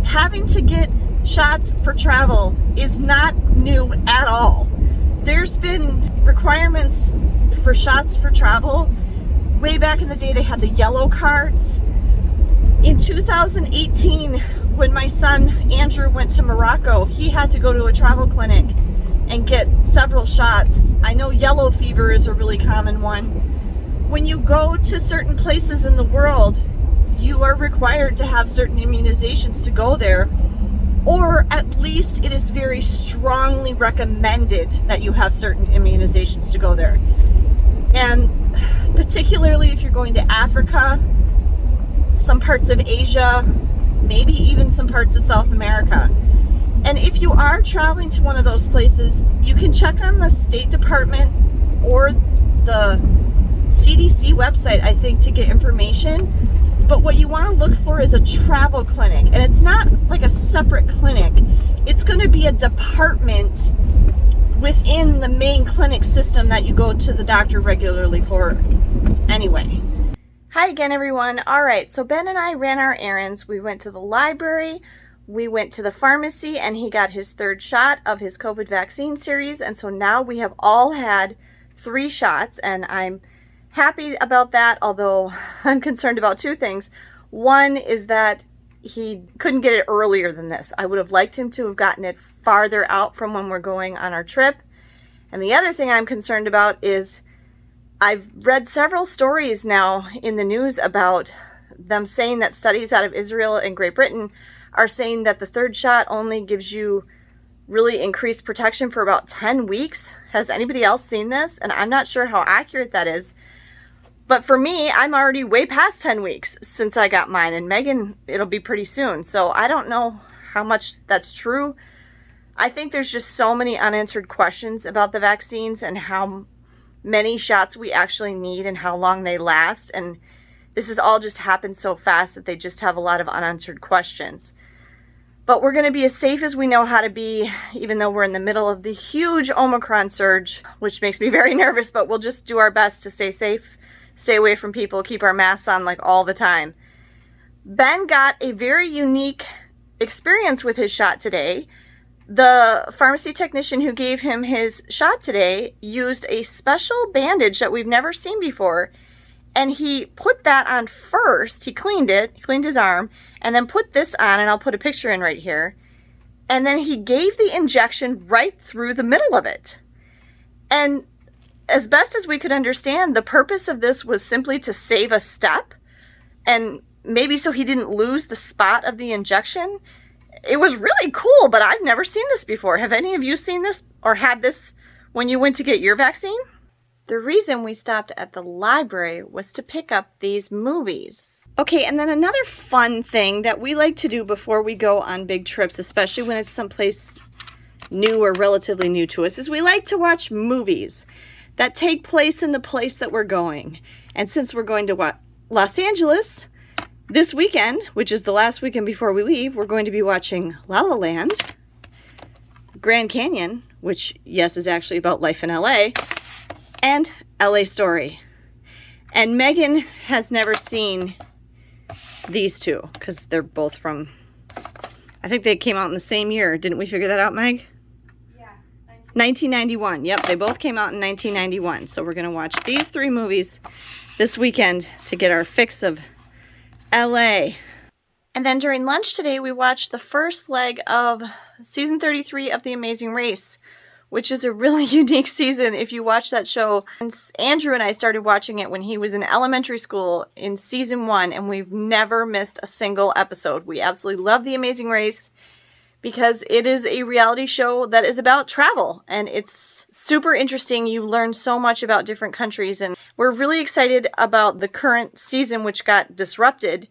having to get shots for travel is not new at all. There's been requirements for shots for travel. Way back in the day, they had the yellow cards. In 2018, when my son Andrew went to Morocco, he had to go to a travel clinic and get several shots. I know yellow fever is a really common one. When you go to certain places in the world, you are required to have certain immunizations to go there, or at least it is very strongly recommended that you have certain immunizations to go there. And particularly if you're going to Africa, some parts of Asia, maybe even some parts of South America. And if you are traveling to one of those places, you can check on the State Department or the CDC website, I think, to get information. But what you want to look for is a travel clinic. And it's not like a separate clinic. It's going to be a department within the main clinic system that you go to the doctor regularly for anyway. Hi again, everyone. All right, so Ben and I ran our errands. We went to the library, we went to the pharmacy, and he got his 3rd shot of his COVID vaccine series. And so now we have all had 3 shots, and I'm happy about that, although I'm concerned about 2 things. One is that he couldn't get it earlier than this. I would have liked him to have gotten it farther out from when we're going on our trip. And the other thing I'm concerned about is I've read several stories now in the news about them saying that studies out of Israel and Great Britain are saying that the 3rd shot only gives you really increased protection for about 10 weeks. Has anybody else seen this? And I'm not sure how accurate that is. But for me, I'm already way past 10 weeks since I got mine, and Megan, it'll be pretty soon. So I don't know how much that's true. I think there's just so many unanswered questions about the vaccines and how many shots we actually need and how long they last. And this has all just happened so fast that they just have a lot of unanswered questions. But we're going to be as safe as we know how to be, even though we're in the middle of the huge Omicron surge, which makes me very nervous, but we'll just do our best to stay safe, stay away from people, keep our masks on like all the time. Ben got a very unique experience with his shot today. The pharmacy technician who gave him his shot today used a special bandage that we've never seen before. And he put that on first. He cleaned it, he cleaned his arm, and then put this on, and I'll put a picture in right here. and then he gave the injection right through the middle of it. And as best as we could understand, the purpose of this was simply to save a step, and maybe so he didn't lose the spot of the injection. It was really cool, but I've never seen this before. Have any of you seen this or had this when you went to get your vaccine? The reason we stopped at the library was to pick up these movies. Okay, and then another fun thing that we like to do before we go on big trips, especially when it's someplace new or relatively new to us, is we like to watch movies that take place in the place that we're going. And since we're going to Los Angeles this weekend, which is the last weekend before we leave, we're going to be watching La La Land, Grand Canyon, which, yes, is actually about life in LA, and LA Story. And Megan has never seen these two because they're both from, I think they came out in the same year. Didn't we figure that out, Meg? Yeah. 1991. Yep, they both came out in 1991. So we're going to watch these three movies this weekend to get our fix of LA. And then during lunch today, we watched the first leg of season 33 of The Amazing Race, which is a really unique season if you watch that show. And Andrew and I started watching it when he was in elementary school in season 1, and we've never missed a single episode. We absolutely love The Amazing Race because it is a reality show that is about travel, and it's super interesting. You learn so much about different countries, and we're really excited about the current season, which got disrupted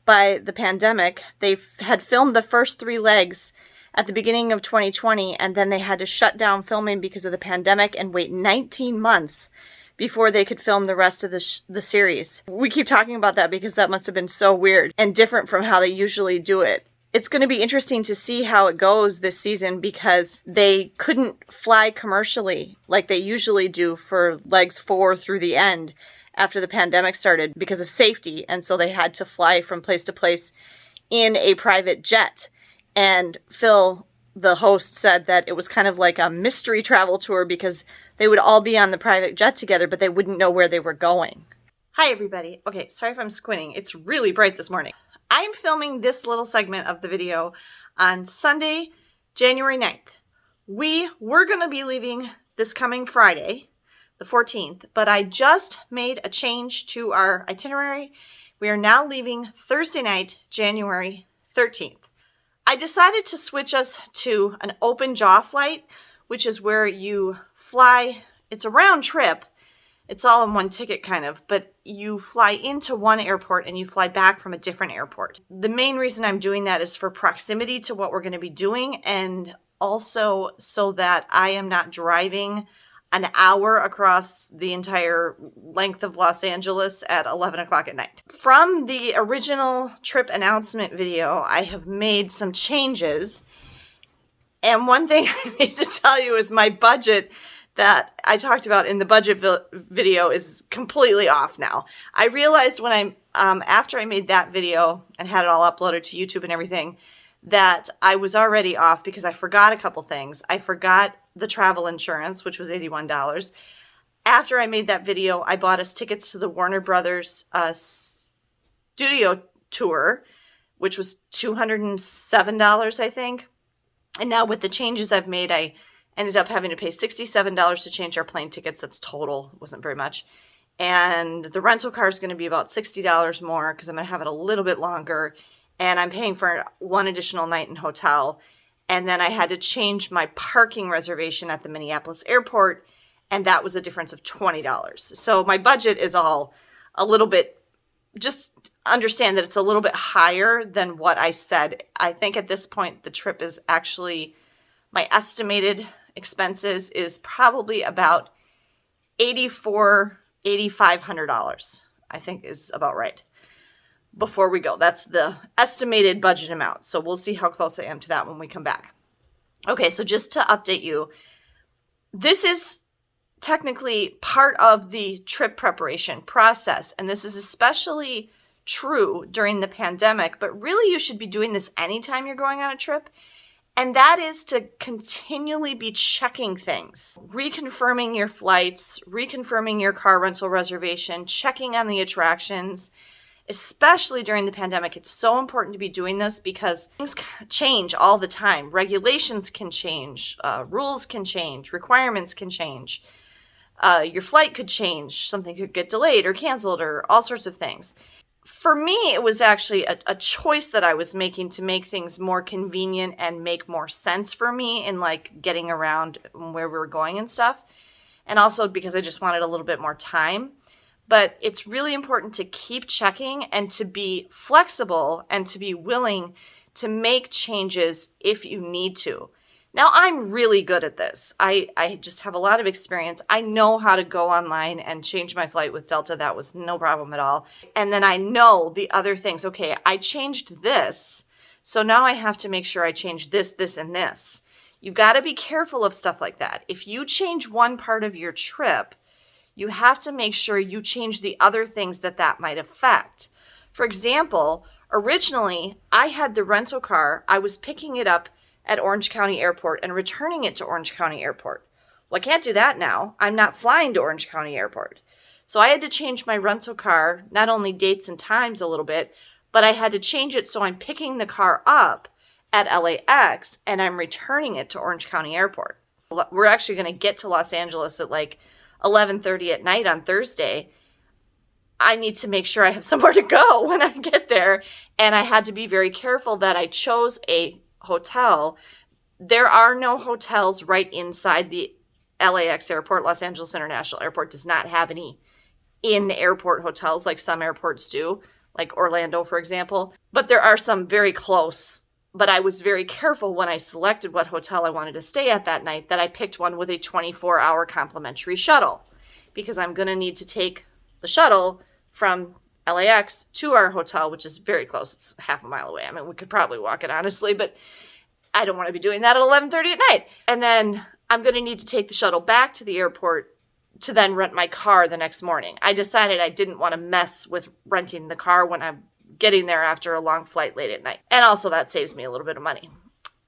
by the pandemic. They had filmed the first 3 legs at the beginning of 2020, and then they had to shut down filming because of the pandemic and wait 19 months before they could film the rest of the series. We keep talking about that because that must have been so weird and different from how they usually do it. It's going to be interesting to see how it goes this season because they couldn't fly commercially like they usually do for legs 4 through the end after the pandemic started because of safety. And so they had to fly from place to place in a private jet. And Phil, the host, said that it was kind of like a mystery travel tour because they would all be on the private jet together, but they wouldn't know where they were going. Hi, everybody. Okay, sorry if I'm squinting. It's really bright this morning. I'm filming this little segment of the video on Sunday, January 9th. We were going to be leaving this coming Friday, the 14th, but I just made a change to our itinerary. We are now leaving Thursday night, January 13th. I decided to switch us to an open jaw flight, which is where you fly. It's a round trip. It's all in one ticket kind of, but you fly into one airport and you fly back from a different airport. The main reason I'm doing that is for proximity to what we're going to be doing, and also so that I am not driving an hour across the entire length of Los Angeles at 11 o'clock at night. From the original trip announcement video, I have made some changes. And one thing I need to tell you is my budget that I talked about in the budget video is completely off now. I realized when after I made that video and had it all uploaded to YouTube and everything, that I was already off because I forgot a couple things. I forgot the travel insurance, which was $81. After I made that video, I bought us tickets to the Warner Brothers studio tour, which was $207, I think. And now with the changes I've made, I ended up having to pay $67 to change our plane tickets. That's total. It wasn't very much. And the rental car is going to be about $60 more because I'm going to have it a little bit longer. And I'm paying for one additional night in hotel. And then I had to change my parking reservation at the Minneapolis airport, and that was a difference of $20. So my budget is all a little bit, just understand that it's a little bit higher than what I said. I think at this point the trip is actually, my estimated expenses is probably about $8,500, I think is about right. Before we go, that's the estimated budget amount. So we'll see how close I am to that when we come back. Okay, so just to update you, this is technically part of the trip preparation process, and this is especially true during the pandemic, but really you should be doing this anytime you're going on a trip, and that is to continually be checking things, reconfirming your flights, reconfirming your car rental reservation, checking on the attractions, especially during the pandemic, it's so important to be doing this because things change all the time. Regulations can change, rules can change, requirements can change. Your flight could change, something could get delayed or canceled or all sorts of things. For me, it was actually a choice that I was making to make things more convenient and make more sense for me in like getting around where we were going and stuff. And also because I just wanted a little bit more time. But it's really important to keep checking and to be flexible and to be willing to make changes if you need to. Now, I'm really good at this. I just have a lot of experience. I know how to go online and change my flight with Delta. That was no problem at all. And then I know the other things. Okay, I changed this, so now I have to make sure I change this, this, and this. You've got to be careful of stuff like that. If you change one part of your trip, you have to make sure you change the other things that might affect. For example, originally, I had the rental car. I was picking it up at Orange County Airport and returning it to Orange County Airport. Well, I can't do that now. I'm not flying to Orange County Airport. So I had to change my rental car, not only dates and times a little bit, but I had to change it so I'm picking the car up at LAX and I'm returning it to Orange County Airport. We're actually going to get to Los Angeles at like 11:30 at night on Thursday. I need to make sure I have somewhere to go when I get there. And I had to be very careful that I chose a hotel. There are no hotels right inside the LAX airport. Los Angeles International Airport does not have any in-airport hotels like some airports do, like Orlando, for example. But there are some very close. But I was very careful when I selected what hotel I wanted to stay at that night that I picked one with a 24-hour complimentary shuttle, because I'm going to need to take the shuttle from LAX to our hotel, which is very close. It's half a mile away. I mean, we could probably walk it, honestly, but I don't want to be doing that at 11:30 at night. And then I'm going to need to take the shuttle back to the airport to then rent my car the next morning. I decided I didn't want to mess with renting the car when I'm getting there after a long flight late at night. And also that saves me a little bit of money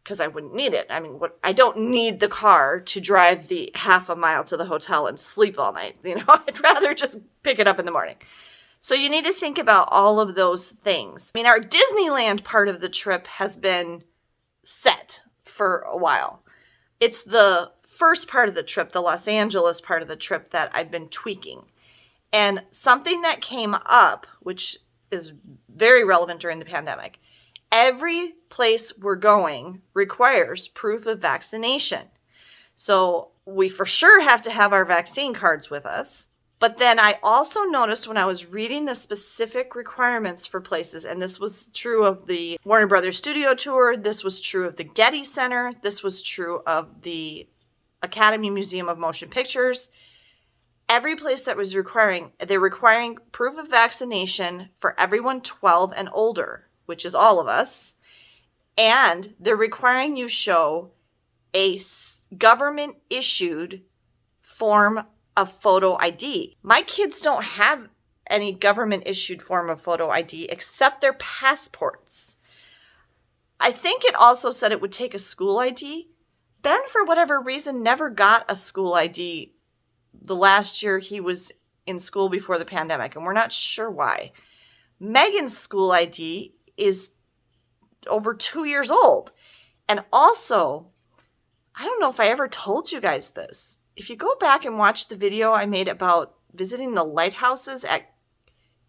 because I wouldn't need it. I mean, I don't need the car to drive the half a mile to the hotel and sleep all night. You know, I'd rather just pick it up in the morning. So you need to think about all of those things. I mean, our Disneyland part of the trip has been set for a while. It's the first part of the trip, the Los Angeles part of the trip, that I've been tweaking. And something that came up, which is very relevant during the pandemic, every place we're going requires proof of vaccination. So we for sure have to have our vaccine cards with us. But then I also noticed when I was reading the specific requirements for places, and this was true of the Warner Brothers Studio Tour, this was true of the Getty Center, this was true of the Academy Museum of Motion Pictures. Every place that was they're requiring proof of vaccination for everyone 12 and older, which is all of us. And they're requiring you show a government-issued form of photo ID. My kids don't have any government-issued form of photo ID except their passports. I think it also said it would take a school ID. Ben, for whatever reason, never got a school ID the last year he was in school before the pandemic, and we're not sure why. Megan's school ID is over 2 years old. And also, I don't know if I ever told you guys this. If you go back and watch the video I made about visiting the lighthouses at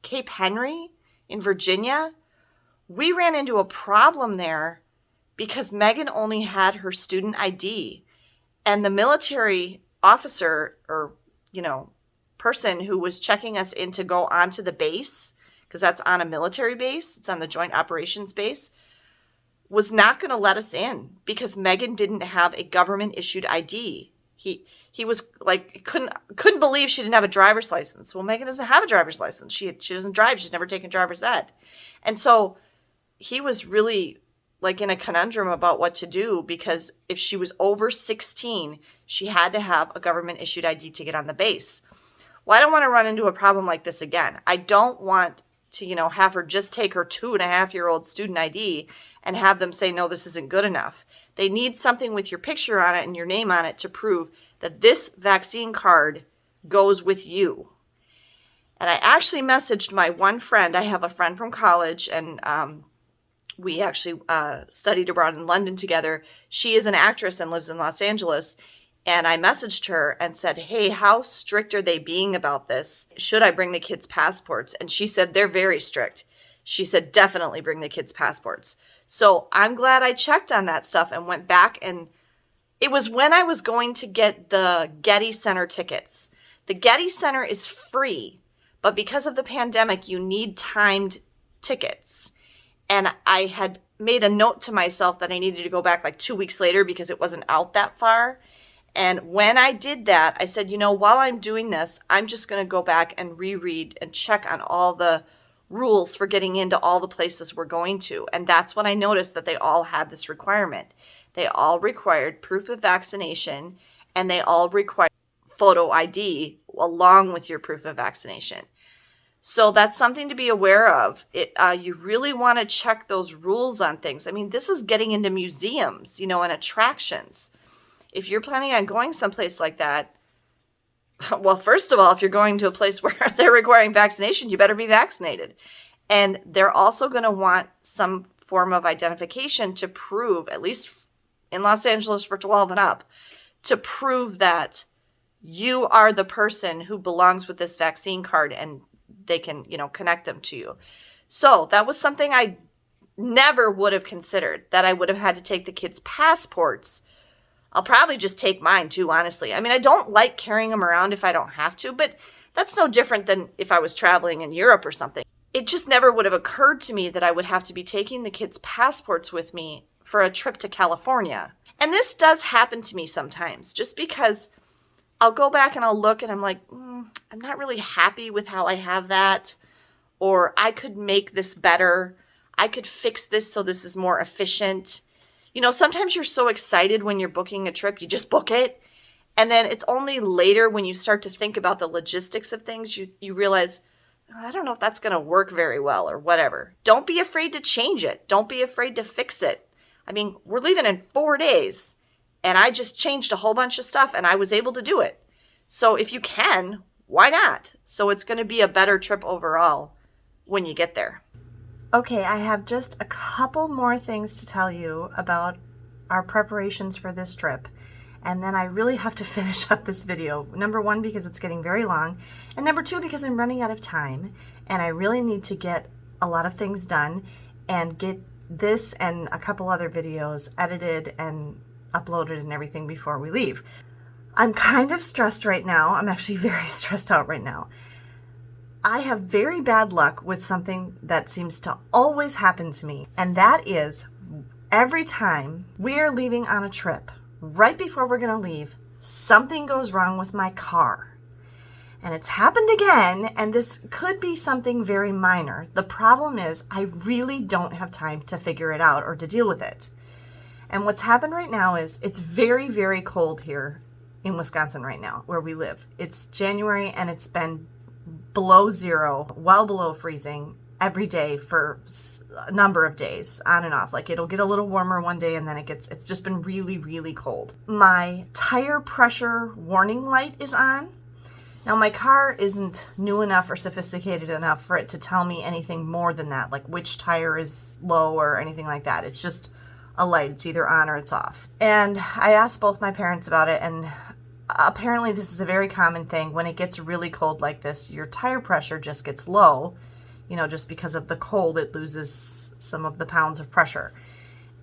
Cape Henry in Virginia, we ran into a problem there because Megan only had her student ID, and the military officer or, person who was checking us in to go onto the base, because that's on a military base, it's on the Joint Operations Base, was not going to let us in because Megan didn't have a government-issued ID. He was like, couldn't believe she didn't have a driver's license. Well, Megan doesn't have a driver's license. She doesn't drive. She's never taken driver's ed. And so he was really like in a conundrum about what to do, because if she was over 16, she had to have a government-issued ID to get on the base. Well, I don't want to run into a problem like this again. I don't want to, have her just take her 2.5-year-old student ID and have them say, no, this isn't good enough. They need something with your picture on it and your name on it to prove that this vaccine card goes with you. And I actually messaged my one friend. I have a friend from college, and we actually studied abroad in London together. She is an actress and lives in Los Angeles. And I messaged her and said, hey, how strict are they being about this? Should I bring the kids' passports? And she said, they're very strict. She said, definitely bring the kids' passports. So I'm glad I checked on that stuff and went back. And it was when I was going to get the Getty Center tickets. The Getty Center is free, but because of the pandemic, you need timed tickets. And I had made a note to myself that I needed to go back like 2 weeks later because it wasn't out that far. And when I did that, I said, while I'm doing this, I'm just going to go back and reread and check on all the rules for getting into all the places we're going to. And that's when I noticed that they all had this requirement. They all required proof of vaccination, and they all required photo ID along with your proof of vaccination. So that's something to be aware of. You really want to check those rules on things. I mean, this is getting into museums, and attractions. If you're planning on going someplace like that, well, first of all, if you're going to a place where they're requiring vaccination, you better be vaccinated. And they're also going to want some form of identification to prove, at least in Los Angeles for 12 and up, to prove that you are the person who belongs with this vaccine card and they can, connect them to you. So that was something I never would have considered, that I would have had to take the kids' passports. I'll probably just take mine too, honestly. I mean, I don't like carrying them around if I don't have to, but that's no different than if I was traveling in Europe or something. It just never would have occurred to me that I would have to be taking the kids' passports with me for a trip to California. And this does happen to me sometimes, just because I'll go back and I'll look and I'm like, I'm not really happy with how I have that. Or I could make this better. I could fix this so this is more efficient. Sometimes you're so excited when you're booking a trip, you just book it. And then it's only later when you start to think about the logistics of things, you realize, I don't know if that's going to work very well or whatever. Don't be afraid to change it. Don't be afraid to fix it. I mean, we're leaving in 4 days and I just changed a whole bunch of stuff and I was able to do it. So if you can, why not? So it's going to be a better trip overall when you get there. Okay, I have just a couple more things to tell you about our preparations for this trip. And then I really have to finish up this video. Number one, because it's getting very long. And number two, because I'm running out of time. And I really need to get a lot of things done and get this and a couple other videos edited and uploaded and everything before we leave. I'm kind of stressed right now. I'm actually very stressed out right now. I have very bad luck with something that seems to always happen to me. And that is every time we are leaving on a trip, right before we're going to leave, something goes wrong with my car. And it's happened again, and this could be something very minor. The problem is I really don't have time to figure it out or to deal with it. And what's happened right now is it's very, very cold here in Wisconsin right now, where we live. It's January, and it's been below zero, well below freezing every day for a number of days, on and off. Like, it'll get a little warmer one day and then it's just been really, really cold. My tire pressure warning light is on. Now, my car isn't new enough or sophisticated enough for it to tell me anything more than that, like which tire is low or anything like that. It's just a light. It's either on or it's off. And I asked both my parents about it, and apparently this is a very common thing. When it gets really cold like this, your tire pressure just gets low. Just because of the cold, it loses some of the pounds of pressure.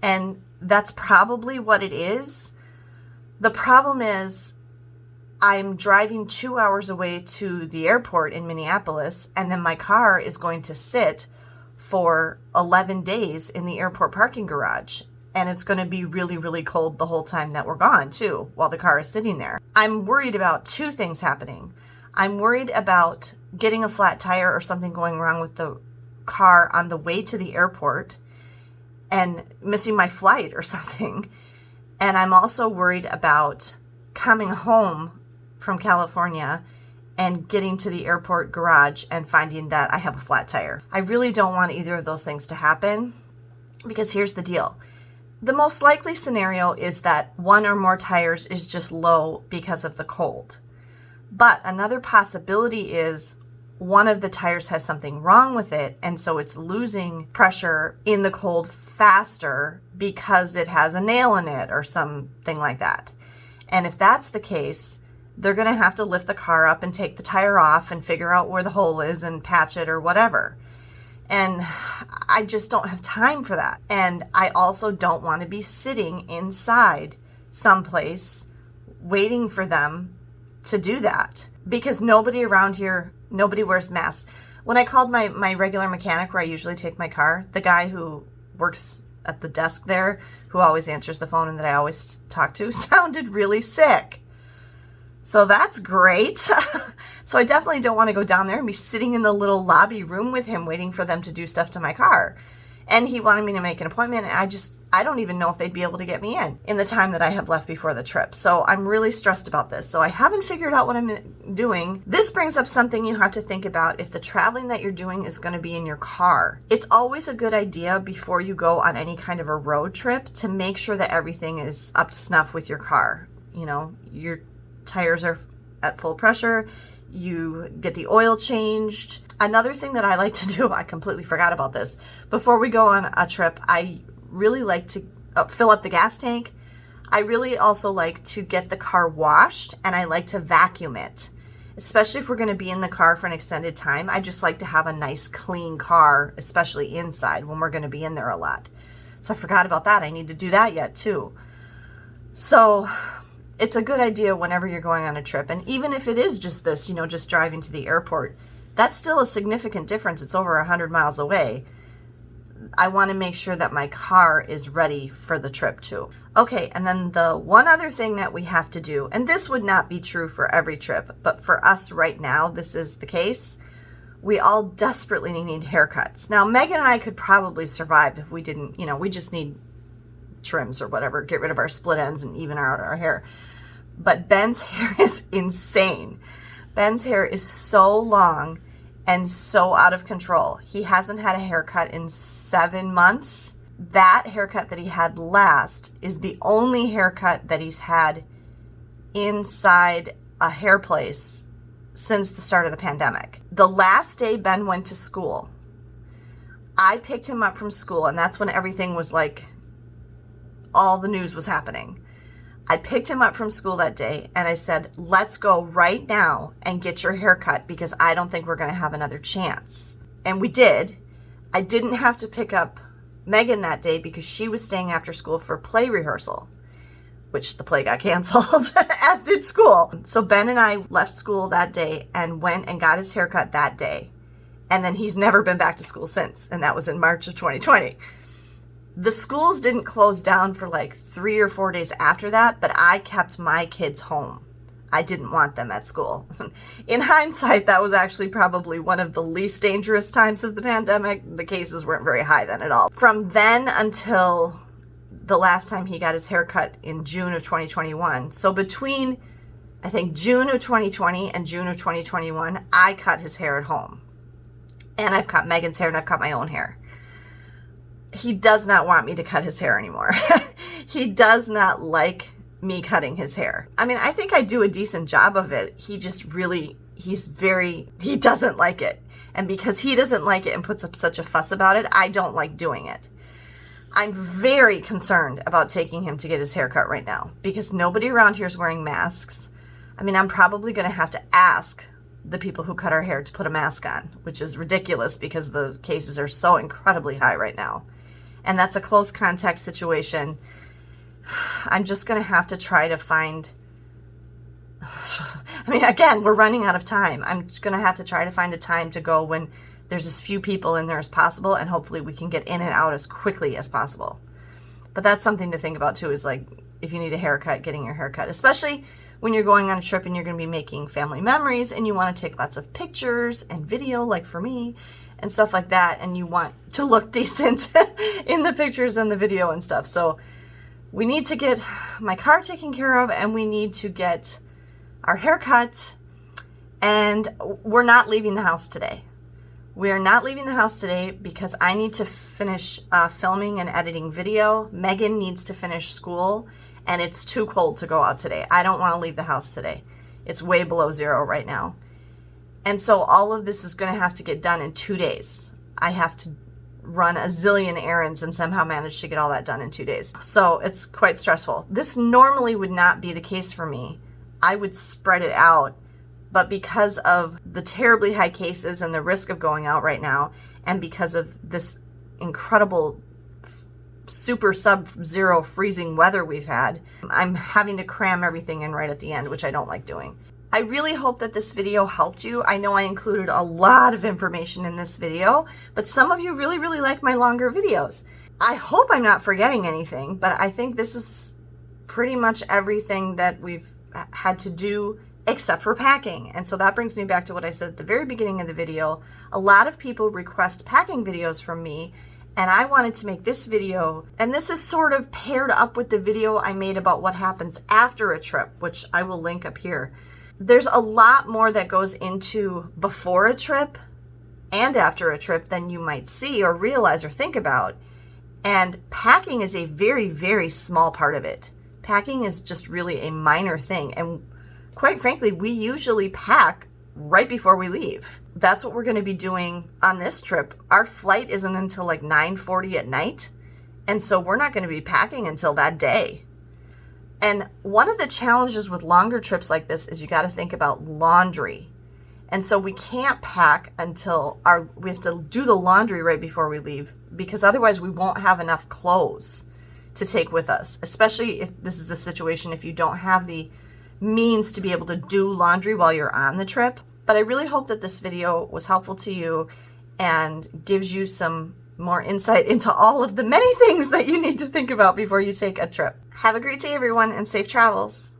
And that's probably what it is. The problem is I'm driving 2 hours away to the airport in Minneapolis, and then my car is going to sit for 11 days in the airport parking garage. And it's going to be really, really cold the whole time that we're gone, too, while the car is sitting there. I'm worried about two things happening. I'm worried about getting a flat tire or something going wrong with the car on the way to the airport and missing my flight or something. And I'm also worried about coming home from California and getting to the airport garage and finding that I have a flat tire. I really don't want either of those things to happen, because here's the deal. The most likely scenario is that one or more tires is just low because of the cold. But another possibility is one of the tires has something wrong with it, and so it's losing pressure in the cold faster because it has a nail in it or something like that. And if that's the case, they're going to have to lift the car up and take the tire off and figure out where the hole is and patch it or whatever. And I just don't have time for that. And I also don't want to be sitting inside someplace waiting for them to do that, because nobody around here, nobody wears masks. When I called my regular mechanic where I usually take my car, the guy who works at the desk there, who always answers the phone and that I always talk to, sounded really sick. So that's great. So I definitely don't want to go down there and be sitting in the little lobby room with him waiting for them to do stuff to my car. And he wanted me to make an appointment, and I don't even know if they'd be able to get me in the time that I have left before the trip. So I'm really stressed about this. So I haven't figured out what I'm doing. This brings up something you have to think about if the traveling that you're doing is going to be in your car. It's always a good idea before you go on any kind of a road trip to make sure that everything is up to snuff with your car. You know, your tires are at full pressure. You get the oil changed. Another thing that I like to do, I completely forgot about this. Before we go on a trip, I really like to fill up the gas tank. I really also like to get the car washed, and I like to vacuum it. Especially if we're going to be in the car for an extended time. I just like to have a nice clean car, especially inside when we're going to be in there a lot. So I forgot about that. I need to do that yet too. So it's a good idea whenever you're going on a trip. And even if it is just this, you know, just driving to the airport, that's still a significant difference. It's over 100 miles away. I want to make sure that my car is ready for the trip too. Okay, and then the one other thing that we have to do, and this would not be true for every trip, but for us right now, this is the case. We all desperately need haircuts. Now, Megan and I could probably survive if we didn't, you know, we just need trims or whatever, get rid of our split ends and even out our hair. But Ben's hair is insane. Ben's hair is so long and so out of control. He hasn't had a haircut in 7 months. That haircut that he had last is the only haircut that he's had inside a hair place since the start of the pandemic. The last day Ben went to school, I picked him up from school, and that's when everything was like, all the news was happening. I picked him up from school that day and I said, let's go right now and get your hair cut because I don't think we're going to have another chance. And we did. I didn't have to pick up Megan that day because she was staying after school for play rehearsal, which the play got canceled, as did school. So Ben and I left school that day and went and got his haircut that day. And then he's never been back to school since. And that was in March of 2020. The schools didn't close down for like 3 or 4 days after that, but I kept my kids home. I didn't want them at school. In hindsight, that was actually probably one of the least dangerous times of the pandemic. The cases weren't very high then at all. From then until the last time he got his hair cut in June of 2021. So between, I think, June of 2020 and June of 2021, I cut his hair at home. And I've cut Megan's hair and I've cut my own hair. He does not want me to cut his hair anymore. He does not like me cutting his hair. I mean, I think I do a decent job of it. He just really, he doesn't like it. And because he doesn't like it and puts up such a fuss about it, I don't like doing it. I'm very concerned about taking him to get his hair cut right now because nobody around here is wearing masks. I mean, I'm probably going to have to ask the people who cut our hair to put a mask on, which is ridiculous because the cases are so incredibly high right now. And that's a close contact situation. I'm just going to have to try to find, I mean, again, we're running out of time. I'm just going to have to try to find a time to go when there's as few people in there as possible, and hopefully we can get in and out as quickly as possible. But that's something to think about too, is like, if you need a haircut, getting your haircut, especially when you're going on a trip and you're going to be making family memories and you want to take lots of pictures and video, like for me, and stuff like that, and you want to look decent in the pictures and the video and stuff. So we need to get my car taken care of, and we need to get our hair cut, and we're not leaving the house today. We are not leaving the house today because I need to finish filming and editing video. Megan needs to finish school, and it's too cold to go out today. I don't want to leave the house today. It's way below zero right now. And so all of this is going to have to get done in 2 days. I have to run a zillion errands and somehow manage to get all that done in 2 days. So it's quite stressful. This normally would not be the case for me. I would spread it out, but because of the terribly high cases and the risk of going out right now, and because of this incredible super sub-zero freezing weather we've had, I'm having to cram everything in right at the end, which I don't like doing. I really hope that this video helped you. I know I included a lot of information in this video, but some of you really, really like my longer videos. I hope I'm not forgetting anything, but I think this is pretty much everything that we've had to do except for packing. And so that brings me back to what I said at the very beginning of the video. A lot of people request packing videos from me, and I wanted to make this video, and this is sort of paired up with the video I made about what happens after a trip, which I will link up here. There's a lot more that goes into before a trip and after a trip than you might see or realize or think about. And packing is a very, very small part of it. Packing is just really a minor thing. And quite frankly, we usually pack right before we leave. That's what we're going to be doing on this trip. Our flight isn't until like 9:40 at night. And so we're not going to be packing until that day. And one of the challenges with longer trips like this is you got to think about laundry. And so we can't pack until we have to do the laundry right before we leave, because otherwise we won't have enough clothes to take with us, especially if this is the situation, if you don't have the means to be able to do laundry while you're on the trip. But I really hope that this video was helpful to you and gives you some more insight into all of the many things that you need to think about before you take a trip. Have a great day, everyone, and safe travels.